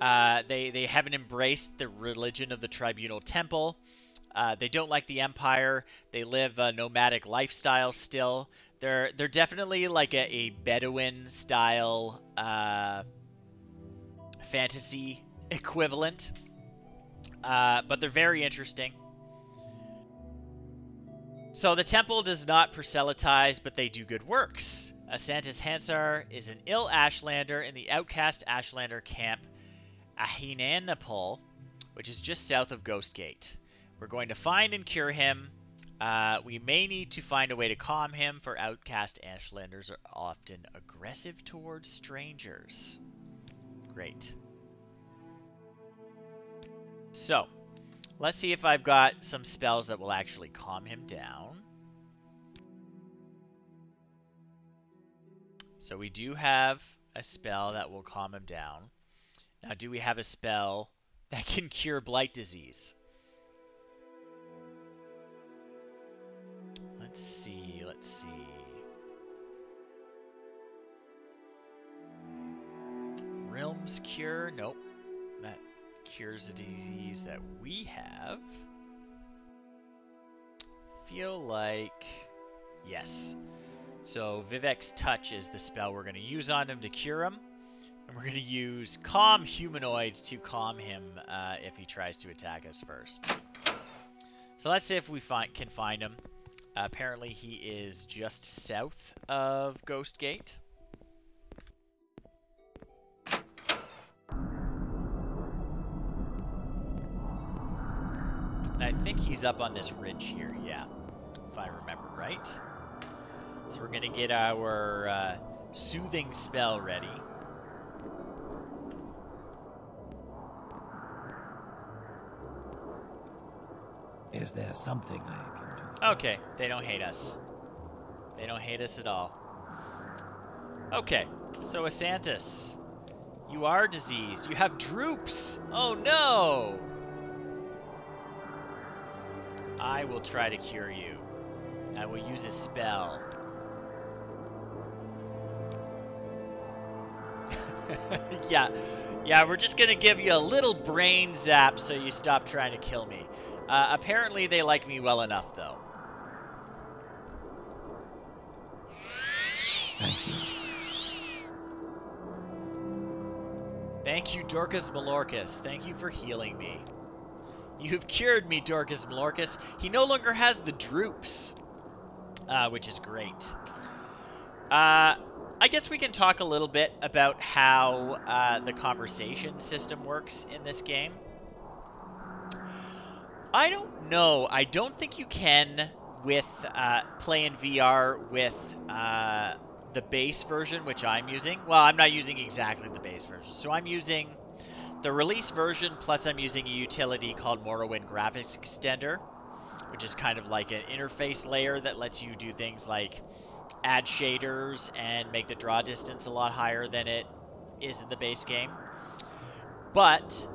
They haven't embraced the religion of the Tribunal Temple. They don't like the Empire. They live a nomadic lifestyle still. They're definitely like a Bedouin style fantasy equivalent, but they're very interesting. So the temple does not proselytize, but they do good works. Asantis Hansar is an ill Ashlander in the outcast Ashlander camp Ahinanapol, which is just south of Ghost Gate. We're going to find and cure him. We may need to find a way to calm him, for outcast Ashlanders are often aggressive towards strangers. Great. So, let's see if I've got some spells that will actually calm him down. So we do have a spell that will calm him down. Now, do we have a spell that can cure blight disease? Let's see, let's see. Realms Cure? Nope. That cures the disease that we have. Feel like... yes. So Vivek's Touch is the spell we're going to use on him to cure him. And we're going to use Calm Humanoid to calm him if he tries to attack us first. So let's see if we can find him. Apparently he is just south of Ghost Gate. And I think he's up on this ridge here, yeah, if I remember right. So we're going to get our soothing spell ready. Is there something I can do? Okay, they don't hate us. They don't hate us at all. Okay, so Asantis, you are diseased. You have droops. Oh no! I will try to cure you. I will use a spell. Yeah, we're just gonna give you a little brain zap so you stop trying to kill me. Apparently they like me well enough, though. Thank you. Thank you, Dorkus Malorcus. Thank you for healing me. You have cured me, Dorkus Malorcus. He no longer has the droops, which is great. I guess we can talk a little bit about how the conversation system works in this game. I don't know. I don't think you can with play in VR with the base version, which I'm using. Well, I'm not using exactly the base version. So I'm using the release version, plus I'm using a utility called Morrowind Graphics Extender. which is kind of like an interface layer that lets you do things like add shaders and make the draw distance a lot higher than it is in the base game. But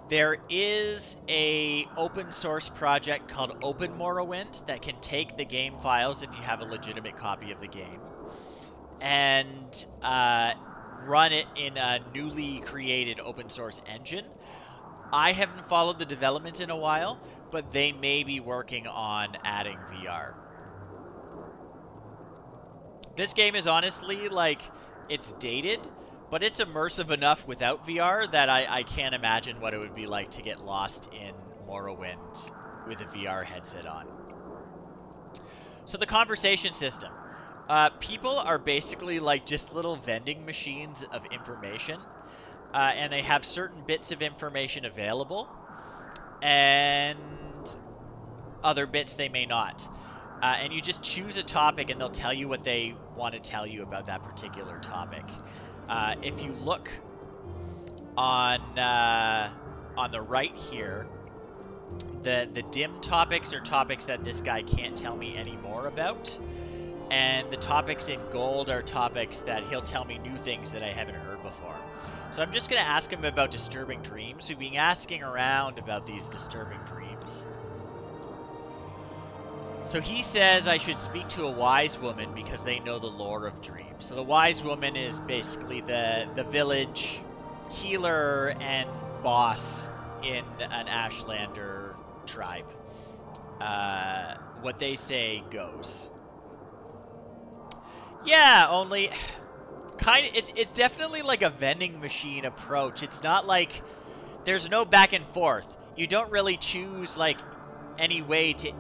there is a open source project called Open Morrowind that can take the game files if you have a legitimate copy of the game and run it in a newly created open source engine. I haven't followed the development in a while, but they may be working on adding VR. This game is honestly, like, it's dated, but it's immersive enough without VR that I can't imagine what it would be like to get lost in Morrowind with a VR headset on. So the conversation system. People are basically like just little vending machines of information, and they have certain bits of information available, and other bits they may not. And you just choose a topic and they'll tell you what they want to tell you about that particular topic. If you look on the right here, the dim topics are topics that this guy can't tell me any more about. And the topics in gold are topics that he'll tell me new things that I haven't heard before. So I'm just going to ask him about disturbing dreams. We've been asking around about these disturbing dreams. So he says I should speak to a wise woman because they know the lore of dreams. So the wise woman is basically the village healer and boss in an Ashlander tribe. What they say goes. Yeah, only it's definitely like a vending machine approach. It's not like there's no back and forth. You don't really choose like any way to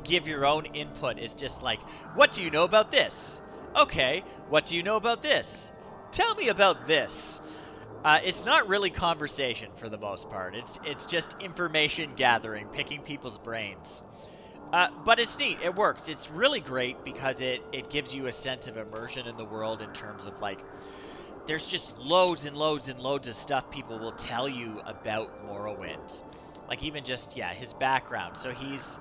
give your own input. It's just like, what do you know about this? Okay, what do you know about this? Tell me about this. It's not really conversation for the most part. It's just information gathering, picking people's brains. But it's neat. It works. It's really great because it gives you a sense of immersion in the world in terms of like, there's just loads and loads and loads of stuff people will tell you about Morrowind. Like even just, yeah, his background. So he's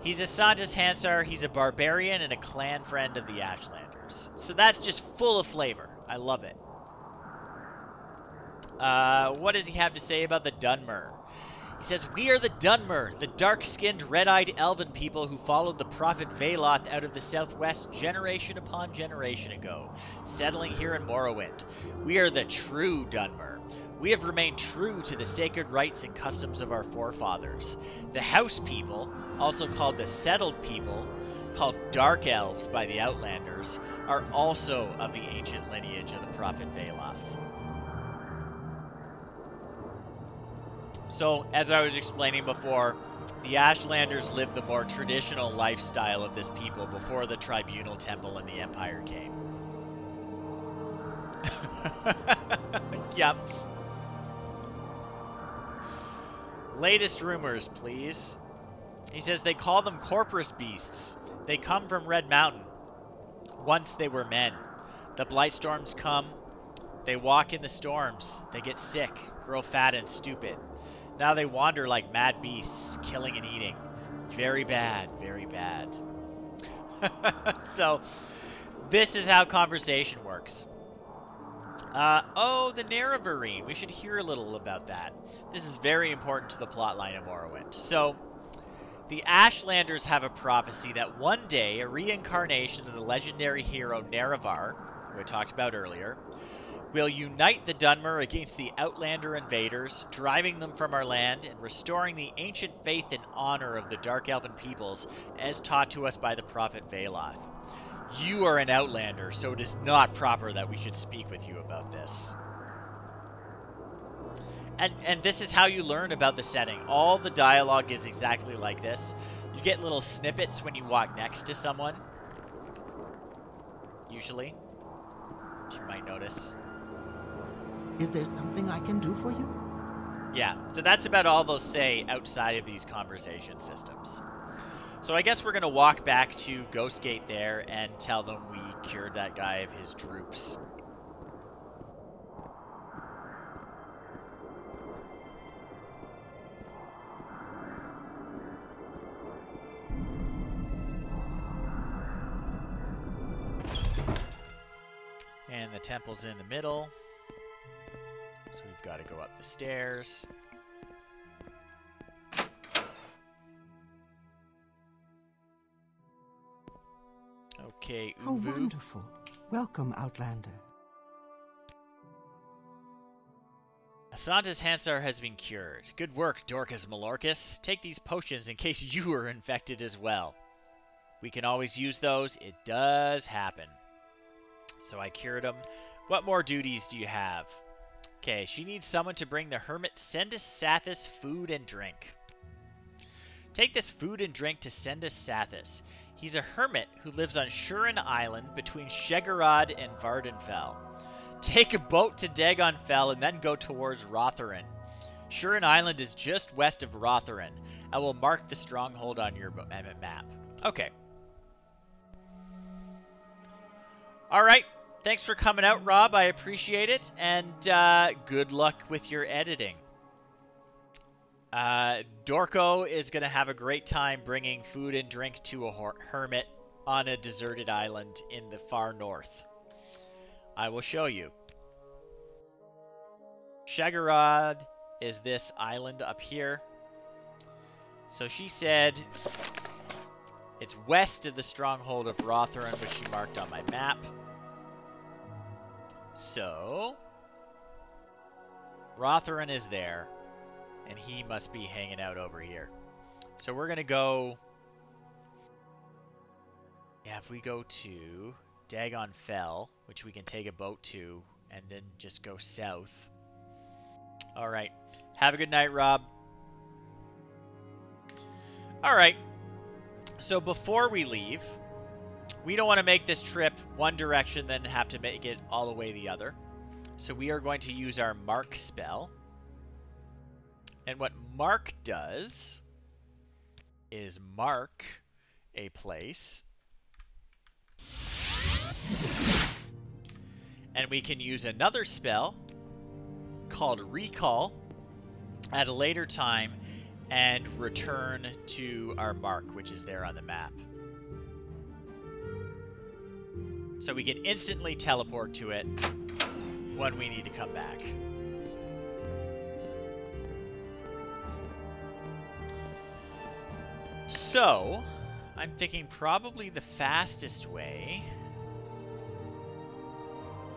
a Santis Hansar, he's a barbarian and a clan friend of the Ashlanders. So that's just full of flavor. I love it. What does he have to say about the Dunmer? He says, we are the Dunmer, the dark-skinned, red-eyed elven people who followed the prophet Veloth out of the southwest generation upon generation ago, settling here in Morrowind. We are the true Dunmer. We have remained true to the sacred rites and customs of our forefathers. The House people, also called the Settled people, called Dark Elves by the Outlanders, are also of the ancient lineage of the prophet Veloth. So, as I was explaining before, the Ashlanders lived the more traditional lifestyle of this people before the Tribunal Temple and the Empire came. Yep. Latest rumors, please. He says they call them Corpus beasts. They come from Red Mountain. Once they were men. The Blightstorms come. They walk in the storms. They get sick, grow fat and stupid. Now they wander like mad beasts, killing and eating. Very bad, very bad. So, this is how conversation works. Oh, the Nerevarine. We should hear a little about that. This is very important to the plotline of Morrowind. So, the Ashlanders have a prophecy that one day a reincarnation of the legendary hero Nerevar, who I talked about earlier, will unite the Dunmer against the Outlander invaders, driving them from our land and restoring the ancient faith and honor of the Dark Elven peoples as taught to us by the prophet Veloth. You are an Outlander, so it is not proper that we should speak with you about this. And this is how you learn about the setting. All the dialogue is exactly like this. You get little snippets when you walk next to someone. Usually. Which you might notice. Is there something I can do for you? Yeah, so that's about all they'll say outside of these conversation systems. So I guess we're going to walk back to Ghostgate there and tell them we cured that guy of his droops. the temple's in the middle. So we've got to go up the stairs. Okay, How Uvu. wonderful. Welcome, Outlander. Asanta's Hansar has been cured. Good work, Dorkus Malorkus. Take these potions in case you are infected as well. We can always use those. It does happen. So I cured him. What more duties do you have? Okay, she needs someone to bring the hermit Sendus Sathis food and drink. Take this food and drink to Sendus Sathis. He's a hermit who lives on Shurin Island between Shegarad and Vardenfell. Take a boat to Dagonfell and then go towards Rotherin. Shurin Island is just west of Rotherin. I will mark the stronghold on your map. Okay. Alright. Thanks for coming out, Rob. I appreciate it. And good luck with your editing. Dorko is going to have a great time bringing food and drink to a hermit on a deserted island in the far north. I will show you. Shegarad is this island up here. So she said it's west of the stronghold of Rotherin, which she marked on my map. So Rotherin is there, and he must be hanging out over here. So we're going to go... Yeah, if we go to Dagonfell, which we can take a boat to, and then just go south. Alright. Have a good night, Rob. Alright. So before we leave, we don't want to make this trip one direction, then have to make it all the way the other. So we are going to use our Mark spell. And what Mark does is mark a place. And we can use another spell called Recall at a later time and return to our mark, which is there on the map. So we can instantly teleport to it when we need to come back. So, I'm thinking probably the fastest way...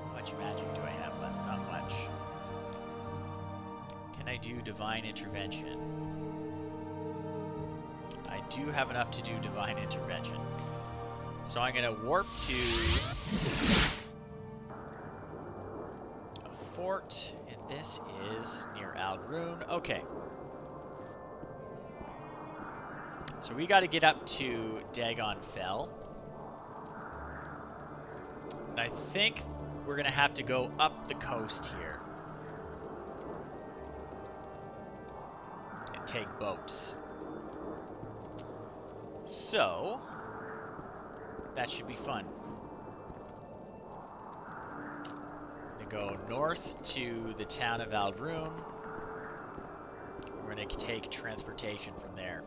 How much magic do I have left? Not much. Can I do Divine Intervention? I do have enough to do Divine Intervention. So I'm going to warp to a fort, and this is near Aldrune. Okay. So we got to get up to Dagonfell. And I think we're going to have to go up the coast here. And take boats. So, that should be fun. I'm going to go north to the town of Aldrune. We're going to take transportation from there.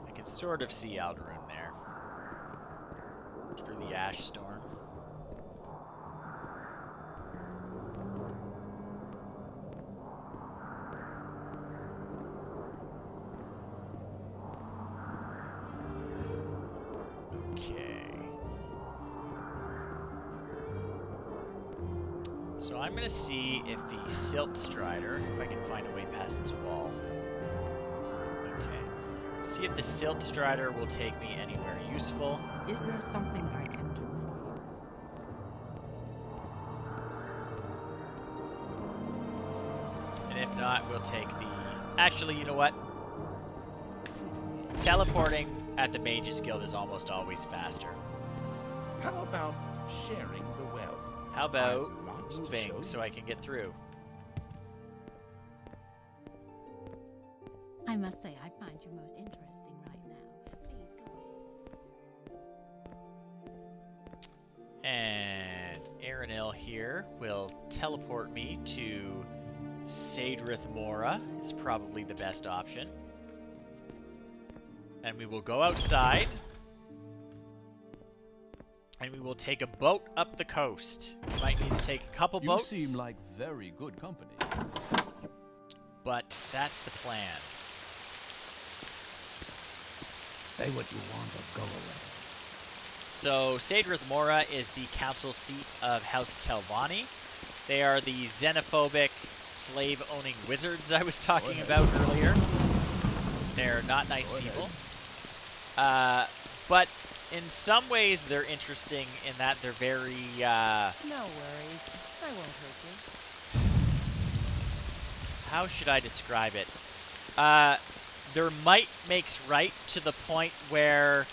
I can sort of see Aldrune there. Through the ash storm. So I'm going to see if the Silt Strider, if I can find a way past this wall. Okay. See if the Silt Strider will take me anywhere useful. Is there something I can do for you? And if not, we'll take the... Actually, you know what? Teleporting at the Mages Guild is almost always faster. How about sharing the wealth? How about I've lots to moving show so you. I can get through? I must say, I find you most interesting right now. Please go. And Aaronil here will teleport me to Sadrith Mora is probably the best option. And we will go outside. And we will take a boat up the coast. We might need to take a couple boats. You seem like very good company. But that's the plan. Say what you want or go away. So, Sadrith Mora is the council seat of House Telvanni. They are the xenophobic, slave-owning wizards I was talking about earlier. They're not nice people. But in some ways, they're interesting in that they're very, No worries. I won't hurt you. how should I describe it? Their might makes right to the point where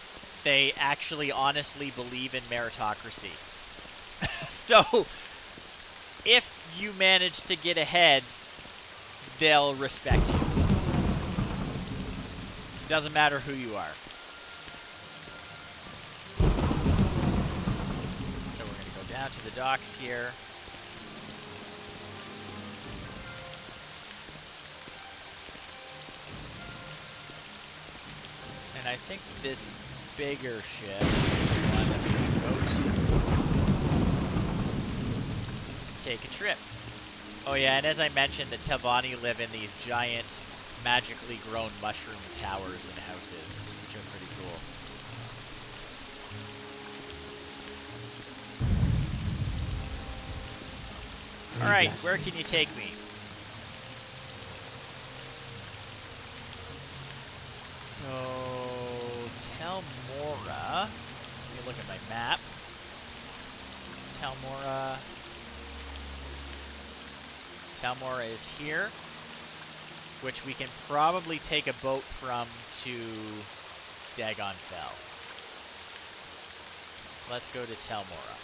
they actually honestly believe in meritocracy. So, if you manage to get ahead, they'll respect you. Doesn't matter who you are. So we're going to go down to the docks here. And I think this bigger ship is the one that we can go to take a trip. Oh yeah, and as I mentioned, the Telvanni live in these giant, magically grown mushroom towers and houses, which are pretty cool. Alright, where can you take me? So, Telmora, let me look at my map. Telmora is here, which we can probably take a boat from to Dagon Fell. So let's go to Telmora.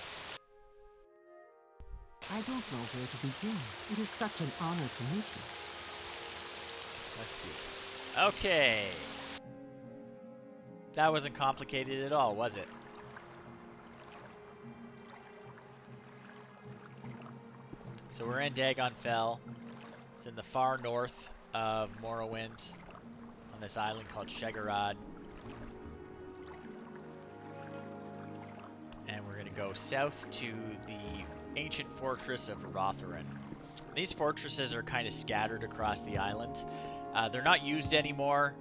I don't know where to begin. It is such an honor to meet you. Let's see. Okay. That wasn't complicated at all, was it? So we're in Dagon Fell. It's in the far north of Morrowind, on this island called Shegarad. And we're going to go south to the ancient fortress of Rotharan. These fortresses are kind of scattered across the island. They're not used anymore.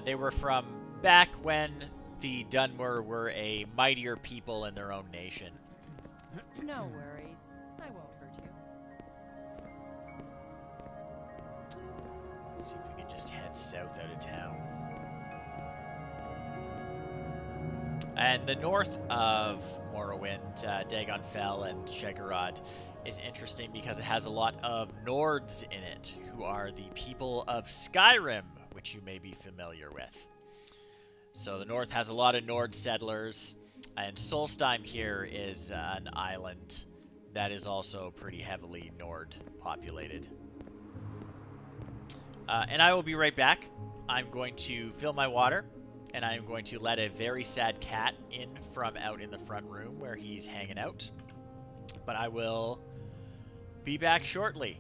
They were from back when the Dunmer were a mightier people in their own nation. No worries. I won't hurt you. Let's see if we can just head south out of town. And the north of Morrowind, Dagon Fell and Shegarad, is interesting because it has a lot of Nords in it, who are the people of Skyrim, which you may be familiar with. So the north has a lot of Nord settlers, and Solstheim here is an island that is also pretty heavily Nord populated. And I will be right back. I'm going to fill my water, and I'm going to let a very sad cat in from out in the front room where he's hanging out. But I will be back shortly.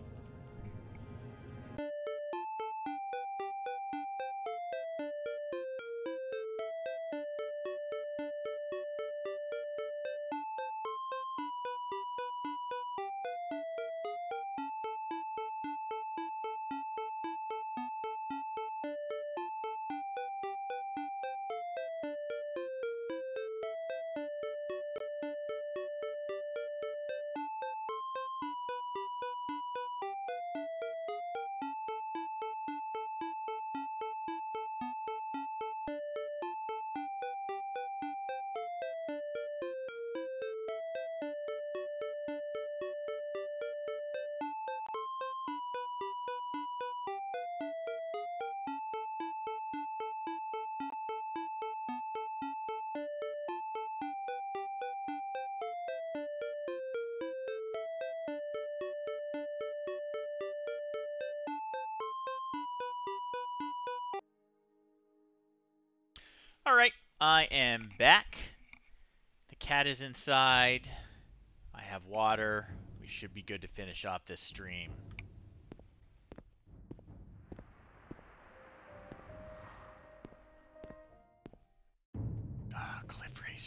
Alright, I am back. The cat is inside. I have water. We should be good to finish off this stream.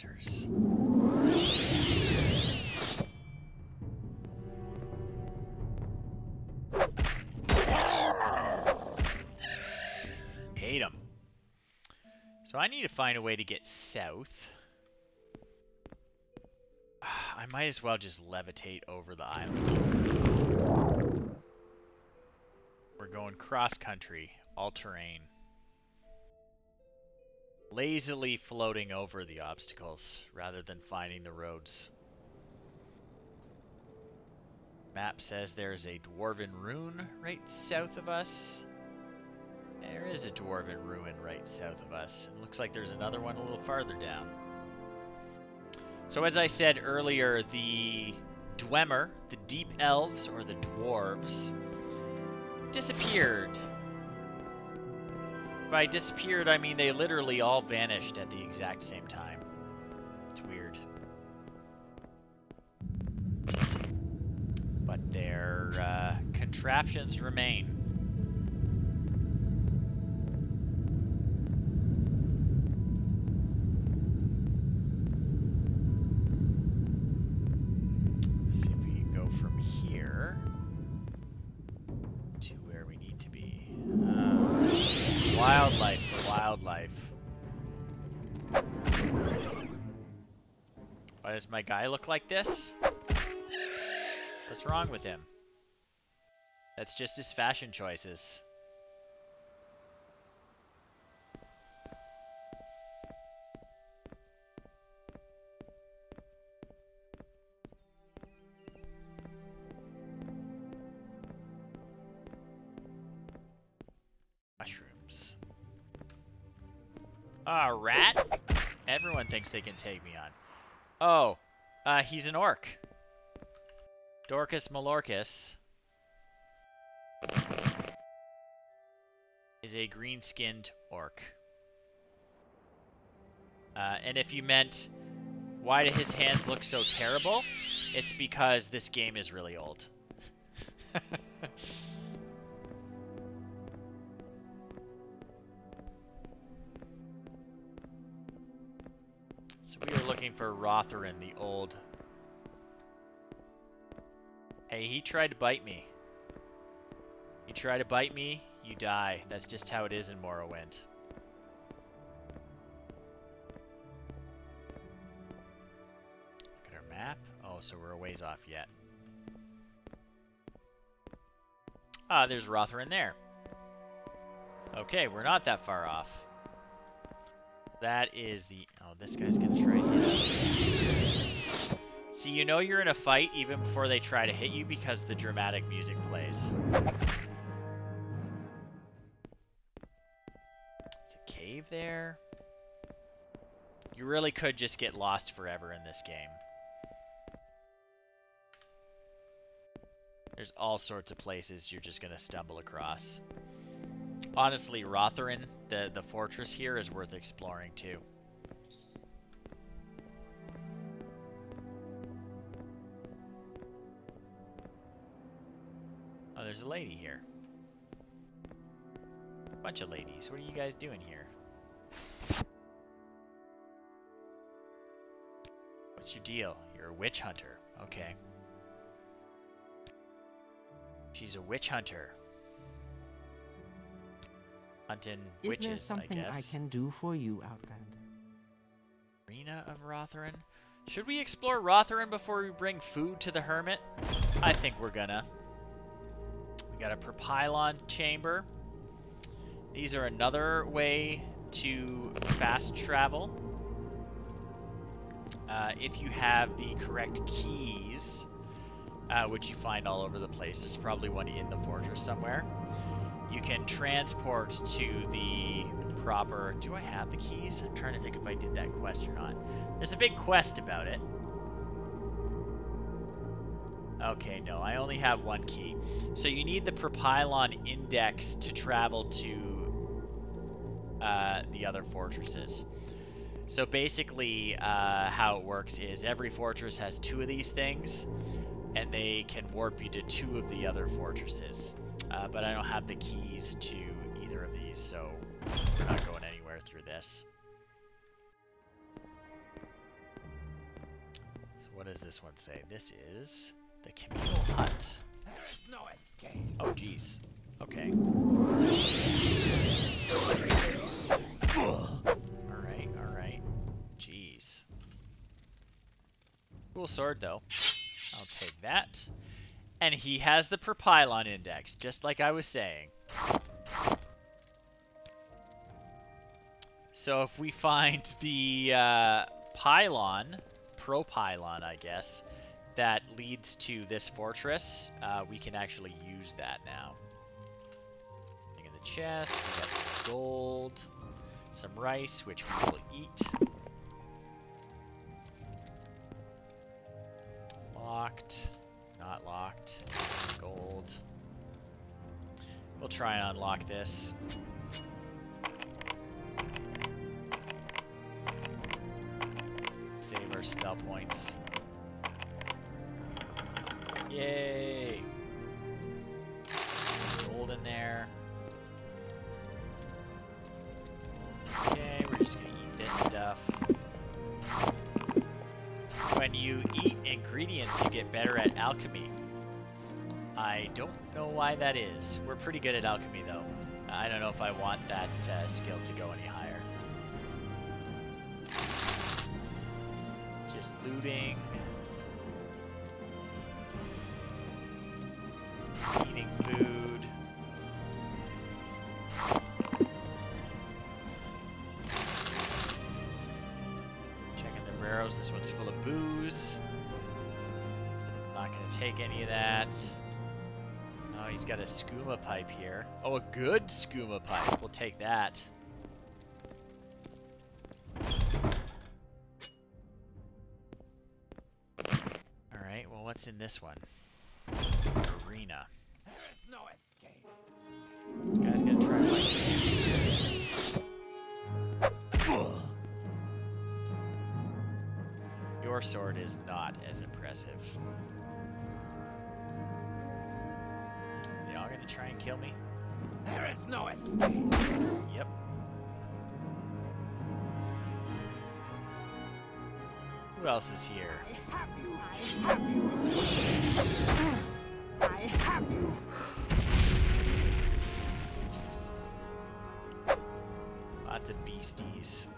racers. Hate them. So I need to find a way to get south. I might as well just levitate over the island. We're going cross-country, all-terrain. Lazily floating over the obstacles rather than finding the roads. Map says there's a dwarven ruin right south of us. There is a dwarven ruin right south of us. It looks like there's another one a little farther down. So as I said earlier, the Dwemer, the deep elves, or the dwarves, disappeared. By disappeared, I mean they literally all vanished at the exact same time. It's weird. But their contraptions remain. Let's see if we can go from here to where we need to be. Wildlife, wildlife. Why does my guy look like this? What's wrong with him? That's just his fashion choices. Mushrooms. Ah, rat? Everyone thinks they can take me on. Oh, he's an orc. Dorkus Malorcus is a green-skinned orc. And if you meant, why do his hands look so terrible? It's because this game is really old. So we were looking for Rotherin, the old... Hey, he tried to bite me. You try to bite me, you die. That's just how it is in Morrowind. Look at our map. Oh, so we're a ways off yet. Ah, there's Rotherin there. Okay, we're not that far off. That is the... Oh, this guy's gonna try to hit us. See, you know you're in a fight even before they try to hit you because the dramatic music plays. It's a cave there. You really could just get lost forever in this game. There's all sorts of places you're just gonna stumble across. Honestly, Rotherin, the fortress here, is worth exploring too. Oh, there's a lady here. Bunch of ladies. What are you guys doing here? What's your deal? You're a witch hunter. Okay. She's a witch hunter. Hunting witches, Is there something I I guess. can do for you, Outlander? Arena of Rotherin? Should we explore Rotherin before we bring food to the hermit? I think we're gonna. We got a propylon chamber. These are another way to fast travel. If you have the correct keys, which you find all over the place, there's probably one in the fortress somewhere. You can transport to the proper... Do I have the keys? I'm trying to think if I did that quest or not. There's a big quest about it. Okay, no, I only have one key. So you need the propylon index to travel to the other fortresses. So basically, how it works is every fortress has 2 of these things, and they can warp you to 2 of the other fortresses. But I don't have the keys to either of these, so we're not going anywhere through this. what does this one say? This is the communal hut. There's no escape. Oh, jeez. Okay. Alright, alright. Jeez. Cool sword, though. I'll take that. And he has the Propylon index, just like I was saying. So if we find the pylon, propylon, I guess, that leads to this fortress, we can actually use that now. Thing in the chest, we got some gold, some rice, which we will eat. Locked, not locked, gold. We'll try and unlock this. Save our spell points. Yay! Gold in there. Okay, we're just gonna eat this stuff. When you eat ingredients, you get better at alchemy. I don't know why that is. We're pretty good at alchemy, though. I don't know if I want that skill to go any higher. Just looting. Eating food. Checking the barrels. This one's full of booze. Not gonna take any of that. Oh, he's got a skooma pipe here. Oh, a good skooma pipe. We'll take that. Alright, well, what's in this one? Arena. There's no escape. This guy's gonna try and fight. Your sword is not as impressive. They all gonna try and kill me? There is no escape. Yep. Who else is here? I have you. I have you. I have you. Lots of beasties.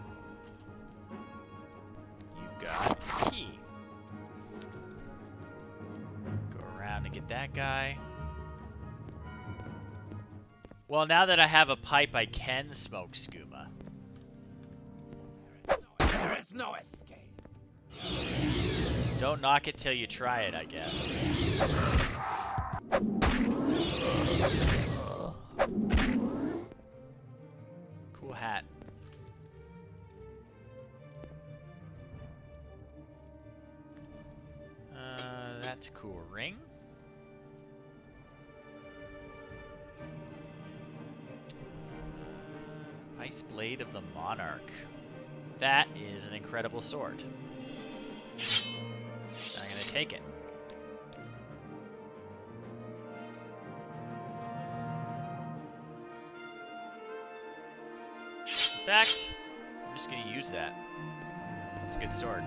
You've got a key. Go around and get that guy. Well, now that I have a pipe, I can smoke skooma. There is no escape. Don't knock it till you try it, I guess. Cool hat. That's a cool ring. Ice Blade of the Monarch. That is an incredible sword. I'm gonna take it. In fact, I'm just gonna use that. It's a good sword.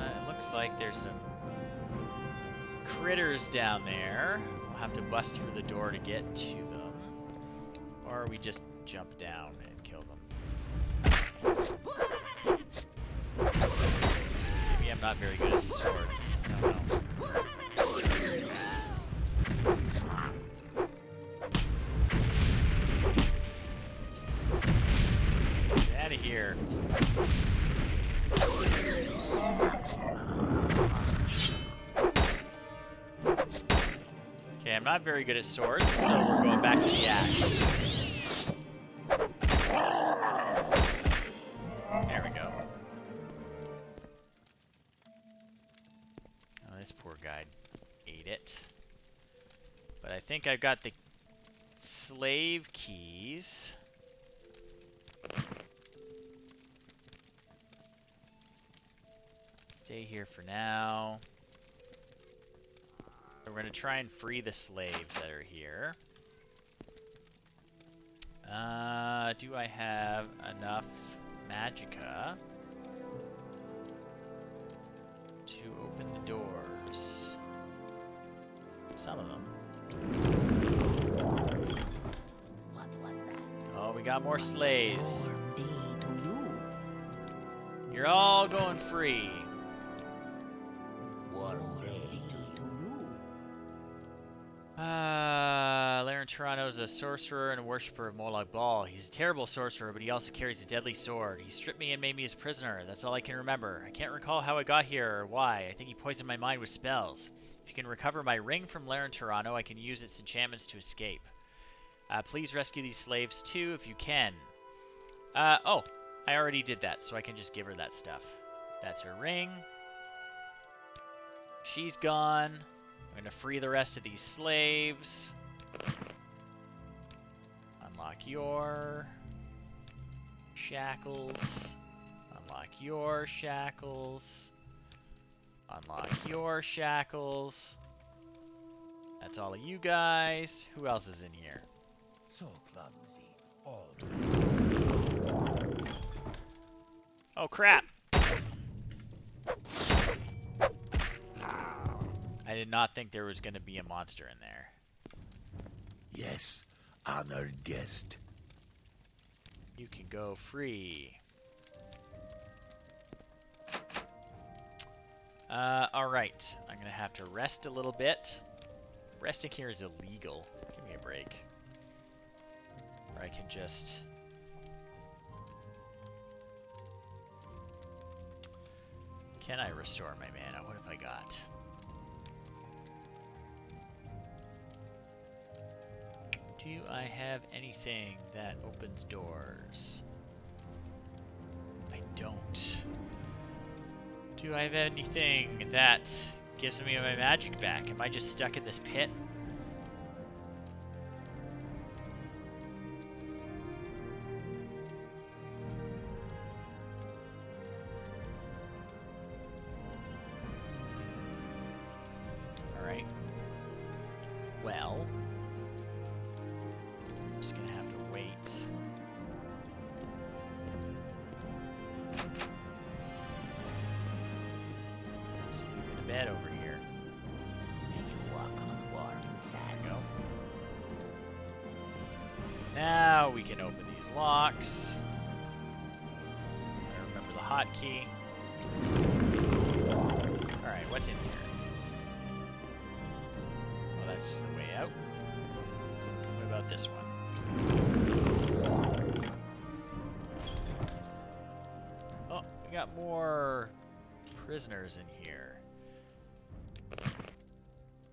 It looks like there's some critters down there. We'll have to bust through the door to get to them. Or we just jump down and kill them. Maybe I'm not very good at swords. I don't know. Get out of here. Okay, I'm not very good at swords, so we're going back to the axe. There we go. Oh, this poor guy ate it. But I think I've got the slave keys. Stay here for now. We're going to try and free the slaves that are here. Do I have enough magicka to open the doors? Some of them. What was that? Oh, we got more sleighs. Day to you. You're all going free. Day to you. Laren Toronto is a sorcerer and a worshipper of Moloch Ball. He's a terrible sorcerer, but he also carries a deadly sword. He stripped me and made me his prisoner. That's all I can remember. I can't recall how I got here or why. I think he poisoned my mind with spells. If you can recover my ring from Laren Toronto, I can use its enchantments to escape. Please rescue these slaves too if you can. Oh, I already did that, so I can just give her that stuff. That's her ring. She's gone. I'm gonna free the rest of these slaves. Unlock your shackles. Unlock your shackles. Unlock your shackles. That's all of you guys. Who else is in here? So clumsy. All Oh crap! I did not think there was gonna be a monster in there. yes, honored guest. You can go free. Alright. I'm gonna have to rest a little bit. Resting here is illegal. Give me a break. Or I can just... Can I restore my mana? What have I got? Do I have anything that opens doors? I don't. Do I have anything that gives me my magic back? Am I just stuck in this pit? Alright. Well, I'm just gonna have to wait. Sleep in a bed over here. May you walk on warm There we go. sands. Now we can open these locks. I remember the hotkey. Alright, what's in here? Well, that's just the way out. What about this one? Oh, we got more prisoners in here.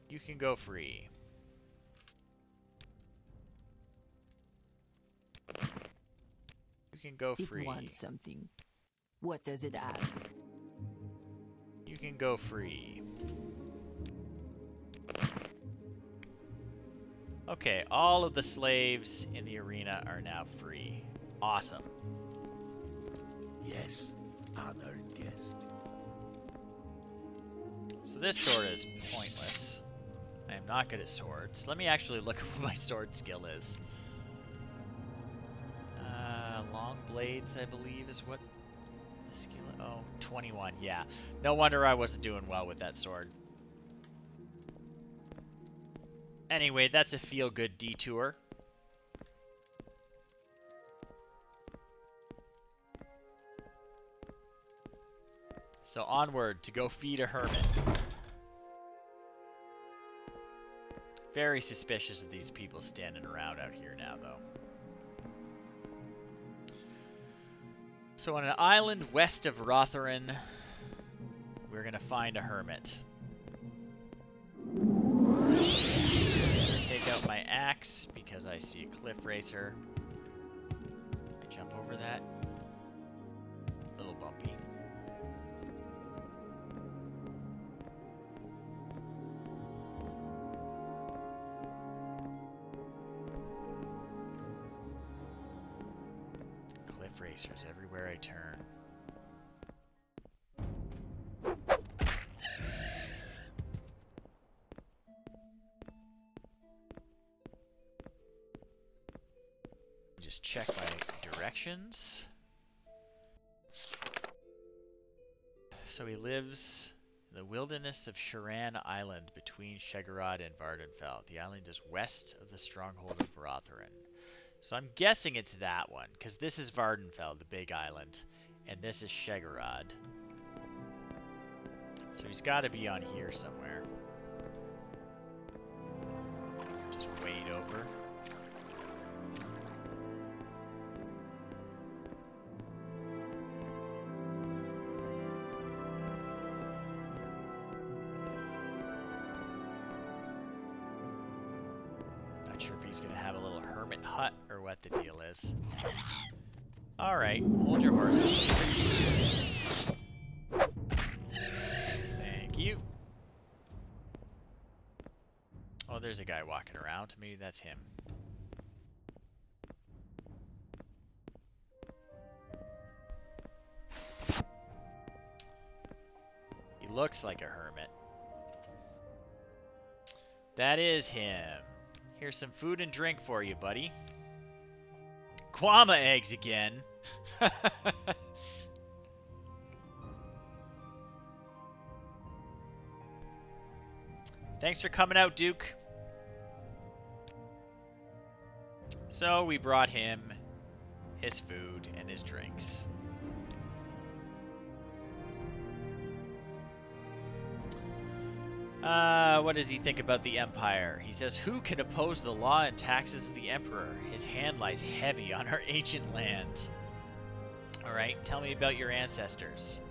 You can go free. You can go It free. wants something. What does it ask? You can go free. Okay, all of the slaves in the arena are now free. Awesome. Yes, honored guest. So this sword is pointless. I am not good at swords. Let me actually look at what my sword skill is. Long blades, I believe, is what the skill. Oh, 21. Yeah. No wonder I wasn't doing well with that sword. Anyway, that's a feel-good detour. So onward to go feed a hermit. Very suspicious of these people standing around out here now, though. So on an island west of Rotherin, we're gonna find a hermit. Take out my axe because I see a cliff racer. I jump over that. Little bumpy. Cliff racers everywhere I turn. just check my directions. So he lives in the wilderness of Shiran Island between Shegarad and Vardenfell. The island is west of the stronghold of Rotheren. So I'm guessing it's that one, because this is Vardenfell, the big island, and this is Shegarad. So he's got to be on here somewhere. Just wade over. Not sure if he's going to have a little hermit hut or what the deal is. Alright, hold your horses. Thank you. Oh, there's a guy walking around. Maybe that's him. He looks like a hermit. That is him. Here's some food and drink for you, buddy. Kwama eggs again. Thanks for coming out, Duke. So we brought him his food and his drinks. What does he think about the Empire? He says, who can oppose the law and taxes of the Emperor? His hand lies heavy on our ancient land. Alright, tell me about your ancestors.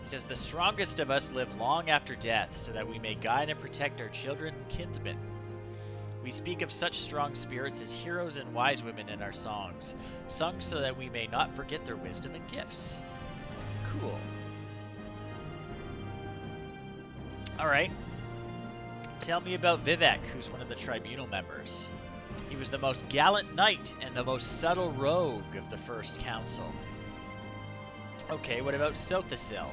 He says, the strongest of us live long after death, so that we may guide and protect our children and kinsmen. We speak of such strong spirits as heroes and wise women in our songs, sung so that we may not forget their wisdom and gifts. Cool. Alright. Tell me about Vivek, who's one of the tribunal members. He was the most gallant knight and the most subtle rogue of the First Council. Okay, what about Sothasil?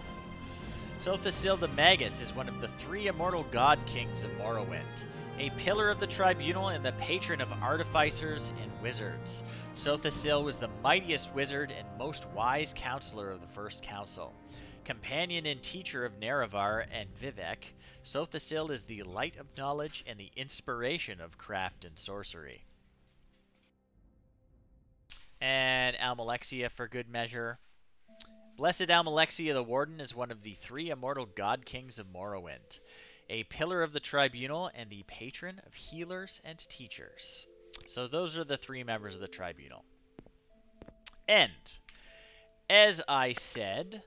Sothasil the Magus is one of the 3 immortal god kings of Morrowind, a pillar of the tribunal and the patron of artificers and wizards. Sothasil was the mightiest wizard and most wise counselor of the First Council. Companion and teacher of Nerevar and Vivek, Sothasil is the light of knowledge and the inspiration of craft and sorcery. And Almalexia for good measure. Blessed Almalexia the Warden is one of the 3 immortal god kings of Morrowind, a pillar of the tribunal and the patron of healers and teachers. So those are the 3 members of the tribunal. And, as I said,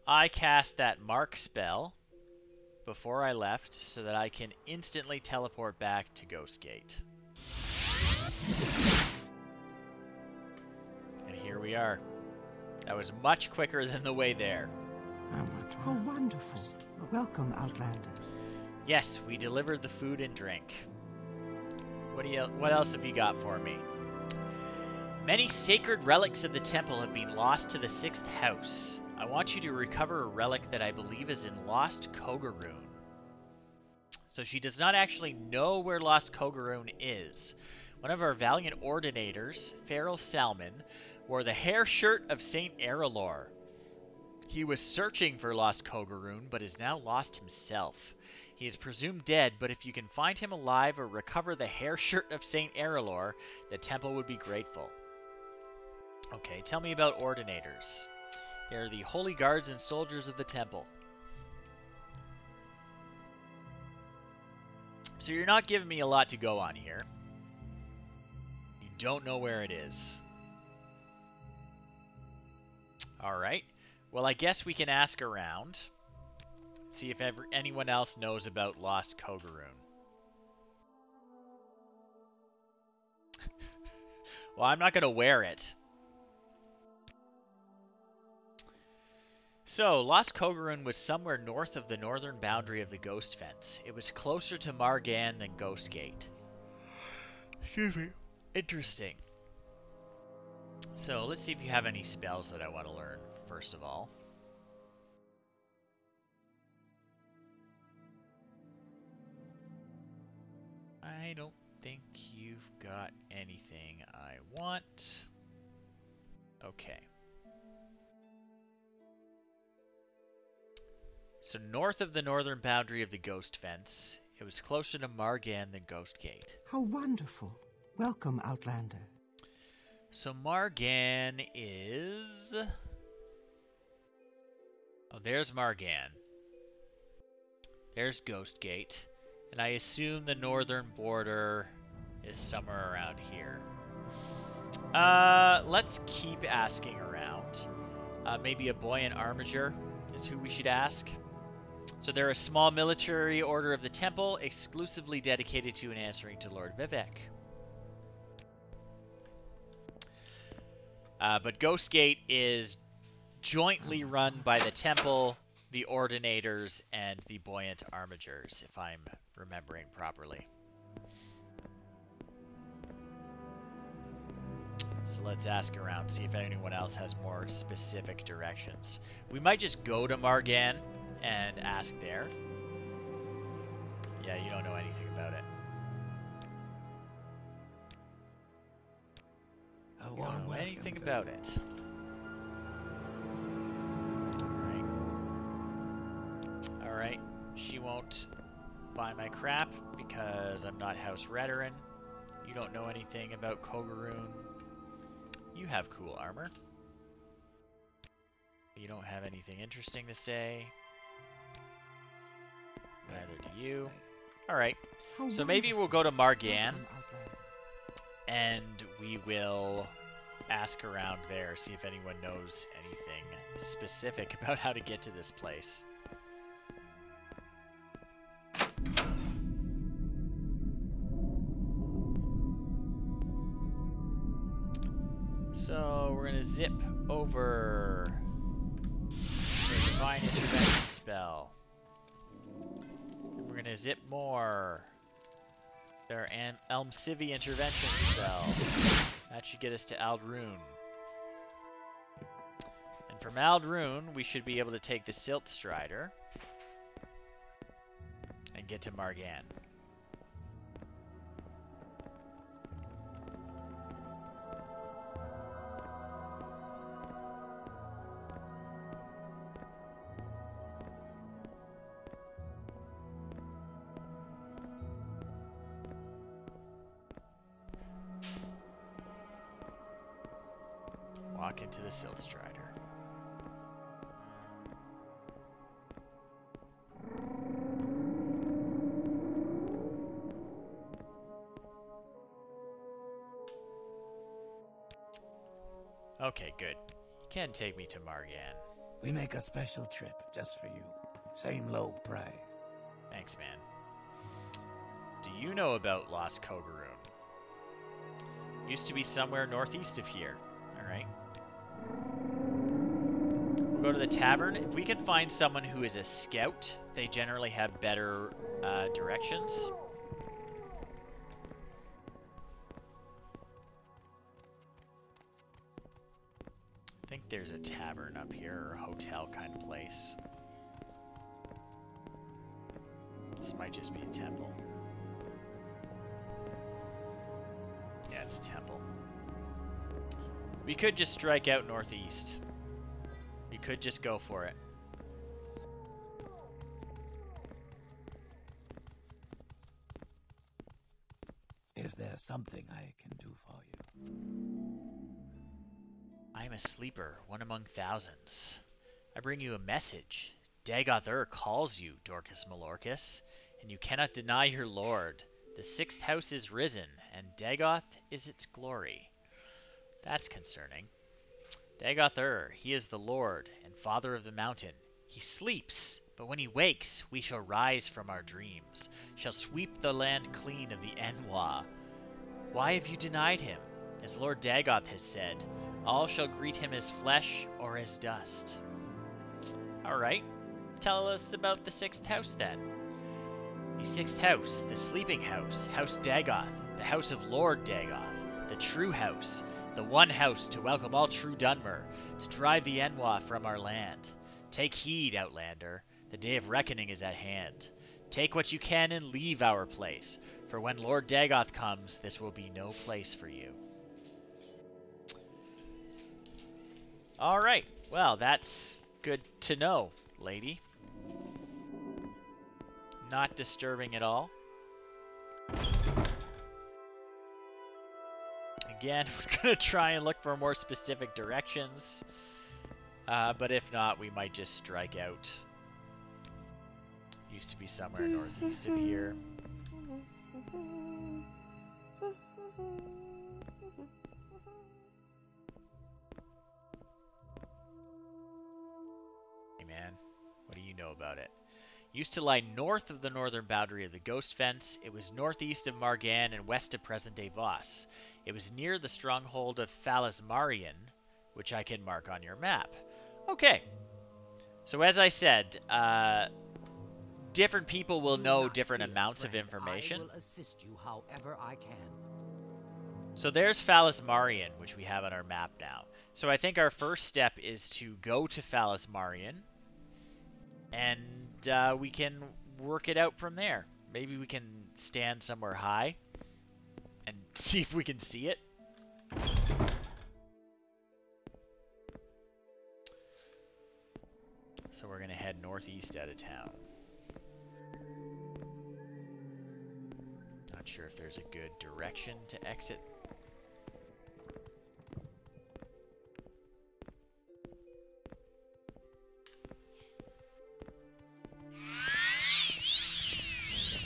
I cast that mark spell before I left so that I can instantly teleport back to Ghostgate. And here we are. That was much quicker than the way there. Oh, wonderful. Welcome, Outlander. Yes, we delivered the food and drink. What else have you got for me? Many sacred relics of the temple have been lost to the 6th house. I want you to recover a relic that I believe is in Lost Kogaroon. So she does not actually know where Lost Kogaroon is. One of our valiant ordinators, Farrell Salmon, wore the hair shirt of Saint Erelor. He was searching for Lost Kogaroon, but is now lost himself. He is presumed dead, but if you can find him alive or recover the hair shirt of Saint Erelor, the temple would be grateful. Okay, tell me about ordinators. They are the holy guards and soldiers of the temple. So you're not giving me a lot to go on here. You don't know where it is. Alright. Well, I guess we can ask around. See if anyone else knows about Lost Kogaroon. Well, I'm not going to wear it. So, Lost Kogaroon was somewhere north of the northern boundary of the Ghost Fence. It was closer to Margan than Ghostgate. Excuse me. Interesting. So, let's see if you have any spells that I want to learn, first of all. I don't think you've got anything I want. Okay. So north of the northern boundary of the Ghost Fence, it was closer to Margan than Ghost Gate. How wonderful. Welcome, Outlander. So Margan is... Oh, there's Margan. There's Ghost Gate. And I assume the northern border is somewhere around here. Let's keep asking around. Maybe a buoyant armiger is who we should ask. So they're a small military order of the temple, exclusively dedicated to and answering to Lord Vivek. But Ghostgate is jointly run by the temple, the ordinators, and the buoyant armigers, if I'm remembering properly. So let's ask around, see if anyone else has more specific directions. We might just go to Margan and ask there. Yeah, you don't know anything about it. You don't know anything about it. Alright. She won't buy my crap because I'm not House Redarin. You don't know anything about Kogaroon. You have cool armor. You don't have anything interesting to say. Neither do you. Alright. So maybe we'll go to Margan. And we will ask around there, see if anyone knows anything specific about how to get to this place. So we're gonna zip over the Divine Intervention spell. And we're gonna zip more. Their Elmsivi Intervention spell. That should get us to Aldrune. And from Aldrune, we should be able to take the Silt Strider and get to Margan. Walk into the Silt Strider. Okay, good. You can take me to Margan. We make a special trip just for you. Same low price. Thanks, man. Do you know about Lost Kogaroon? Used to be somewhere northeast of here. Alright. We'll go to the tavern. If we can find someone who is a scout, they generally have better directions. I think there's a tavern up here, or a hotel kind of place. This might just be a temple. Yeah, it's a temple. We could just strike out northeast. We could just go for it. Is there something I can do for you? I am a sleeper, one among thousands. I bring you a message. Dagoth calls you, Dorkus Malorcus, and you cannot deny your lord. The sixth house is risen, and Dagoth is its glory. That's concerning. Dagoth he is the lord and father of the mountain. He sleeps, but when he wakes, we shall rise from our dreams, shall sweep the land clean of the Enwa. Why have you denied him? As Lord Dagoth has said, all shall greet him as flesh or as dust. Alright, tell us about the sixth house then. The sixth house, the sleeping house, House Dagoth, the house of Lord Dagoth, the true house, the one house to welcome all true Dunmer, to drive the Enwa from our land. Take heed, Outlander, the day of reckoning is at hand. Take what you can and leave our place, for when Lord Dagoth comes, this will be no place for you. Alright, well, that's good to know, lady. Not disturbing at all. Again, we're going to try and look for more specific directions. But if not, we might just strike out. Used to be somewhere northeast of here. Hey man, what do you know about it? Used to lie north of the northern boundary of the Ghost Fence. It was northeast of Margan and west of present-day Voss. It was near the stronghold of Phalasmarian, which I can mark on your map. Okay. So as I said, different people will know different amounts of information. I will assist you however I can. So there's Phalasmarian, which we have on our map now. So I think our first step is to go to Phalasmarian, and we can work it out from there. Maybe we can stand somewhere high and see if we can see it. So we're going to head northeast out of town. Not sure if there's a good direction to exit.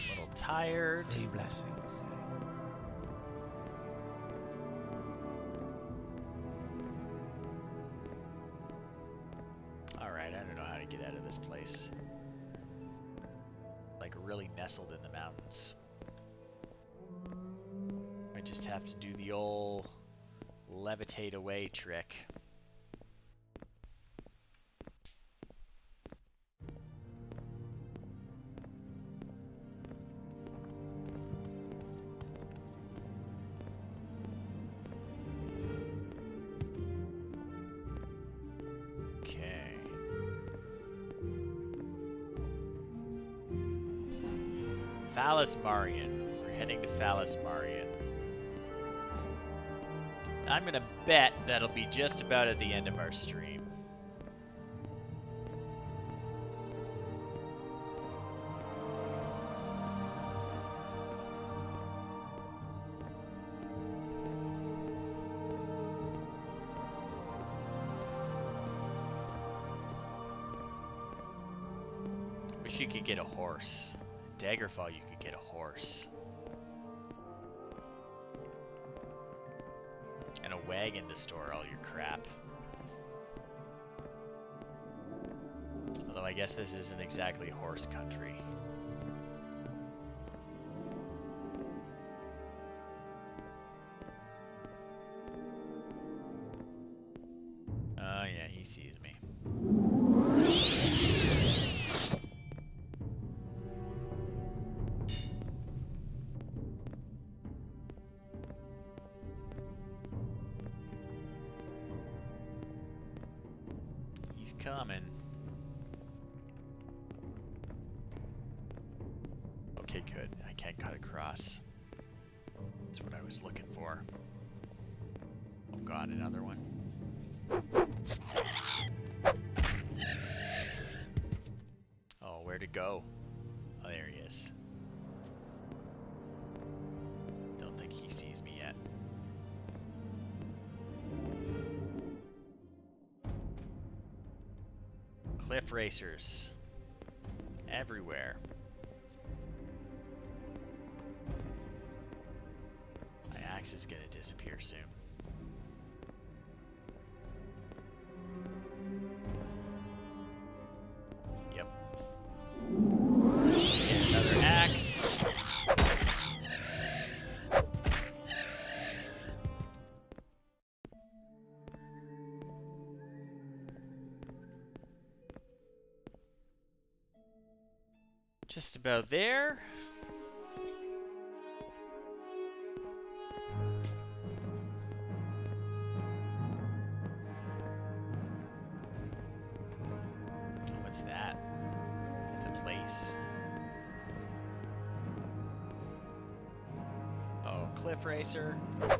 A little tired. 3 blessings. Alright, I don't know how to get out of this place. Like really nestled in the mountains. I just have to do the old levitate away trick. Okay. Phalasmarian. We're heading to Phalasmarian. I'm gonna bet that'll be just about at the end of our stream. Wish you could get a horse. Daggerfall, you could get a horse. And a wagon to store all your crap. Although I guess this isn't exactly horse country. Oh yeah, he sees me. He's coming. Okay, good. I can't cut across. That's what I was looking for. Oh god, another one. Oh, where to go? Oh, there he is. Don't think he sees me yet. Cliff racers. Everywhere. My axe is gonna disappear soon. Yep. Get another axe. Just about there. What's that? It's a place. Oh, cliff racer. Go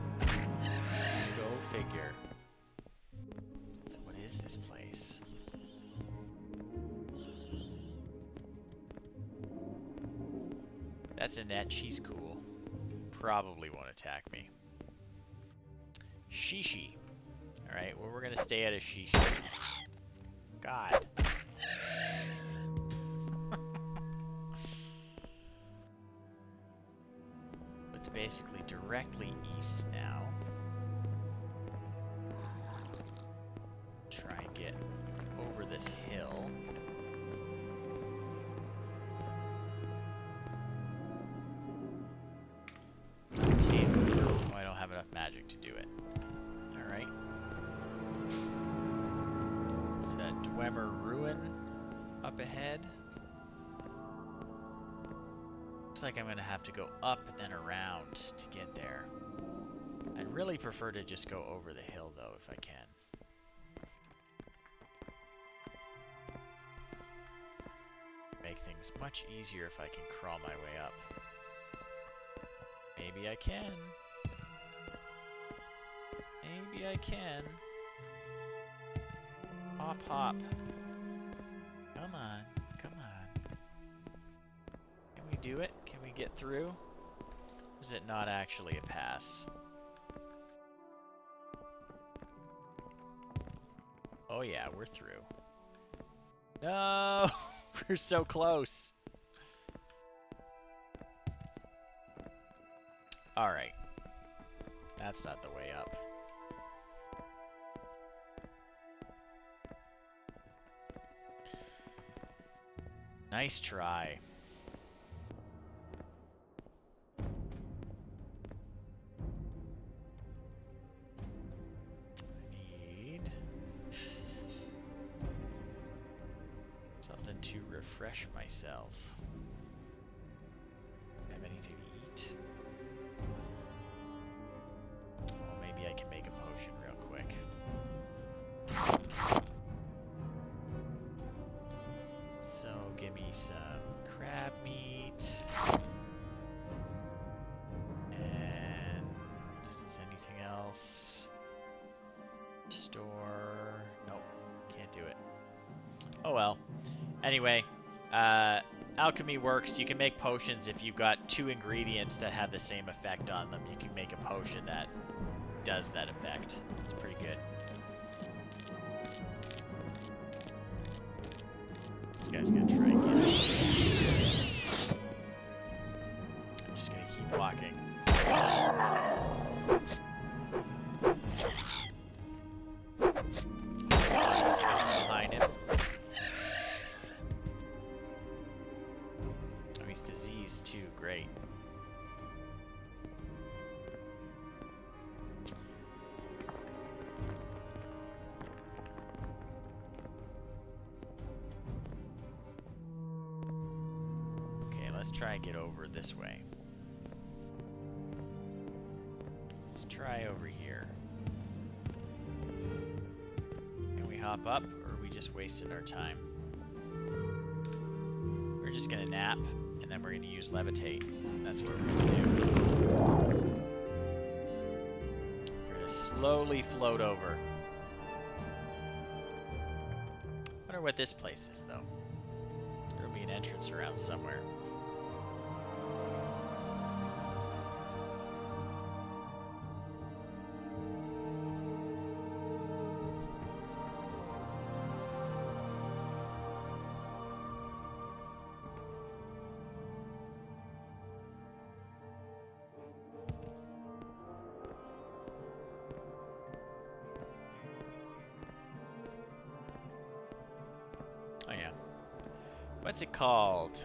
figure. So what is That's Annette. She's cool. Probably won't attack me. Shishi. Alright, well, we're gonna stay out of Shishi. God. It's basically directly east now. Try and get over this hill. Oh, I don't have enough magic to do it. Alright. Is that Dwemer Ruin up ahead? Looks like I'm gonna have to go up and then around to get there. I'd really prefer to just go over the hill though, if I can. Make things much easier if I can crawl my way up. Maybe I can. Maybe I can. Hop, hop. Come on, come on. Can we do it? Can we get through? Or is it not actually a pass? Oh yeah, we're through. No! We're so close. Alright. That's not the way up. Nice try. I need something to refresh myself. Have anything to eat? Well, maybe I can make a potion real quick. So give me some crab meat. And is anything else? Store. Nope, can't do it. Oh well. Anyway, alchemy works. You can make potions if you've got two ingredients that have the same effect on them. You can make a potion that does that effect. It's pretty good. This guy's gonna try and get it. I'm just gonna keep walking. Behind him. Oh, he's diseased too. Great. Okay, let's try and get over this way. Let's try over here. Can we hop up, or are we just wasting our time? We're just gonna nap, and then we're gonna use levitate. That's what we're gonna do. We're gonna slowly float over. Wonder what this place is, though. There'll be an entrance around somewhere. Oh yeah. What's it called?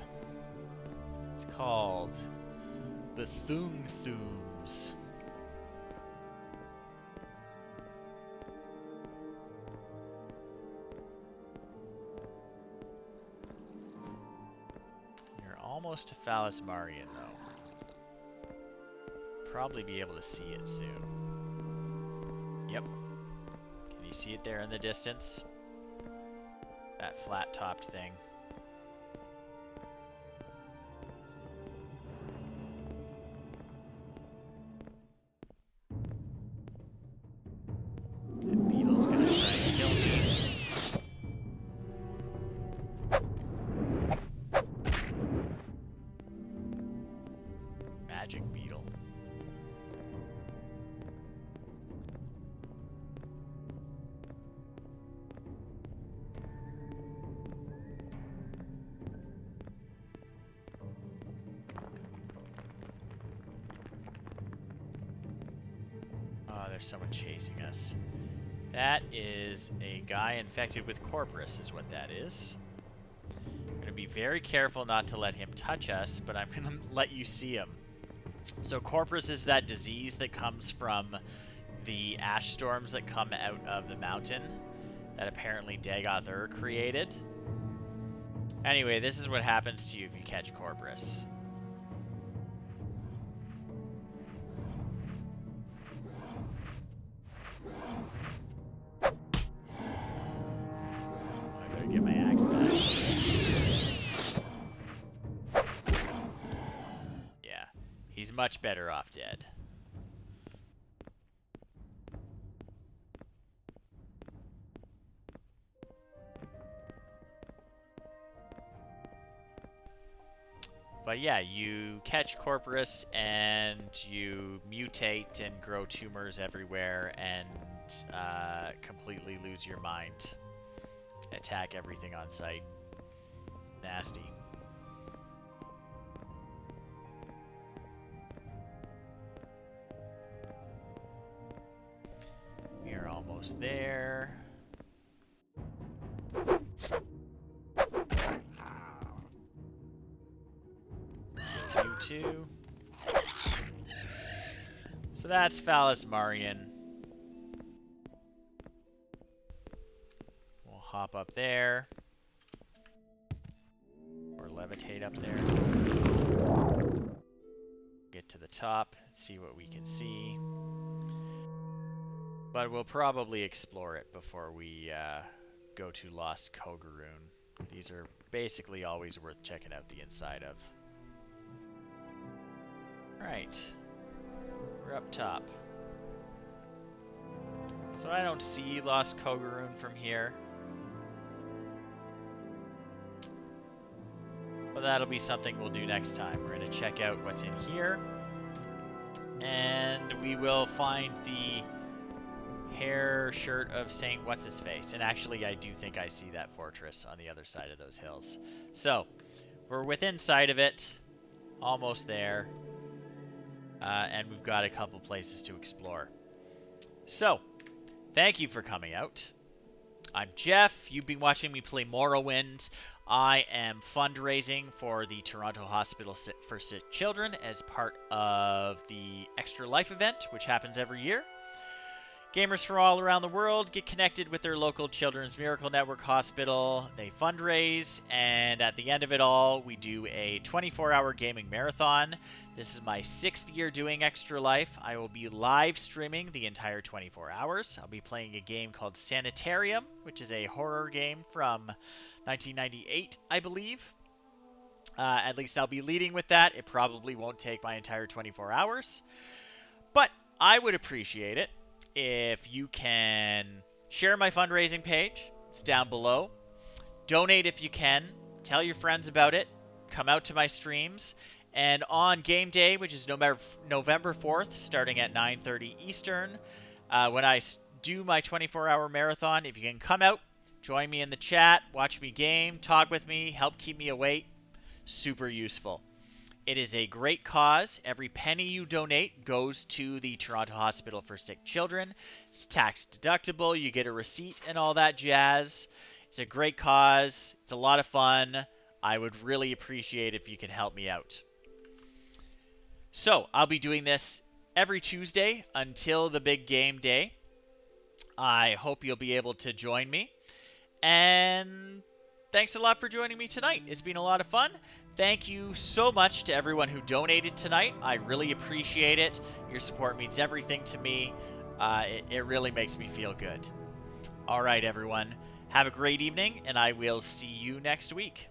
It's called the Thooms. You're almost to Phallus Marian though. Probably be able to see it soon. Yep. Can you see it there in the distance? That flat-topped thing. That beetle's gonna try and kill me. there's someone chasing us. That is a guy infected with Corporus is what that is. I'm going to be very careful not to let him touch us, but I'm going to let you see him. So Corporus is that disease that comes from the ash storms that come out of the mountain that apparently Dagoth created. Anyway, this is what happens to you if you catch Corporus. I gotta get my axe back. Yeah, he's much better off dead. But yeah, you catch Corporus and you mutate and grow tumors everywhere and completely lose your mind. Attack everything on sight. Nasty. We are almost there. You too. So that's Phallus Marian. We'll hop up there. Or levitate up there. Get to the top, see what we can see. But we'll probably explore it before we go to Lost Kogaroon. These are basically always worth checking out the inside of. Right. We're up top. So I don't see Lost Kogaroon from here. But that'll be something we'll do next time. We're going to check out what's in here. And we will find the hair shirt of Saint What's-His-Face. And actually, I do think I see that fortress on the other side of those hills. So, we're within sight of it. Almost there. And we've got a couple places to explore. So, thank you for coming out. I'm Jeff. You've been watching me play Morrowind. I am fundraising for the Toronto Hospital for Sick Children as part of the Extra Life event, which happens every year. Gamers from all around the world get connected with their local Children's Miracle Network hospital. They fundraise, and at the end of it all, we do a 24-hour gaming marathon. This is my 6th year doing Extra Life. I will be live streaming the entire 24 hours. I'll be playing a game called Sanitarium, which is a horror game from 1998, I believe. At least I'll be leading with that. It probably won't take my entire 24 hours. But I would appreciate it if you can share my fundraising page. It's down below. Donate if you can. Tell your friends about it. Come out to my streams. And on game day, which is November 4th, starting at 9:30 Eastern, when I do my 24-hour marathon, if you can come out, join me in the chat, watch me game, talk with me, help keep me awake, super useful. It is a great cause. Every penny you donate goes to the Toronto Hospital for Sick Children. It's tax deductible. You get a receipt and all that jazz. It's a great cause. It's a lot of fun. I would really appreciate if you can help me out. So, I'll be doing this every Tuesday until the big game day. I hope you'll be able to join me. And thanks a lot for joining me tonight. It's been a lot of fun. Thank you so much to everyone who donated tonight. I really appreciate it. Your support means everything to me. It really makes me feel good. All right, everyone. Have a great evening, and I will see you next week.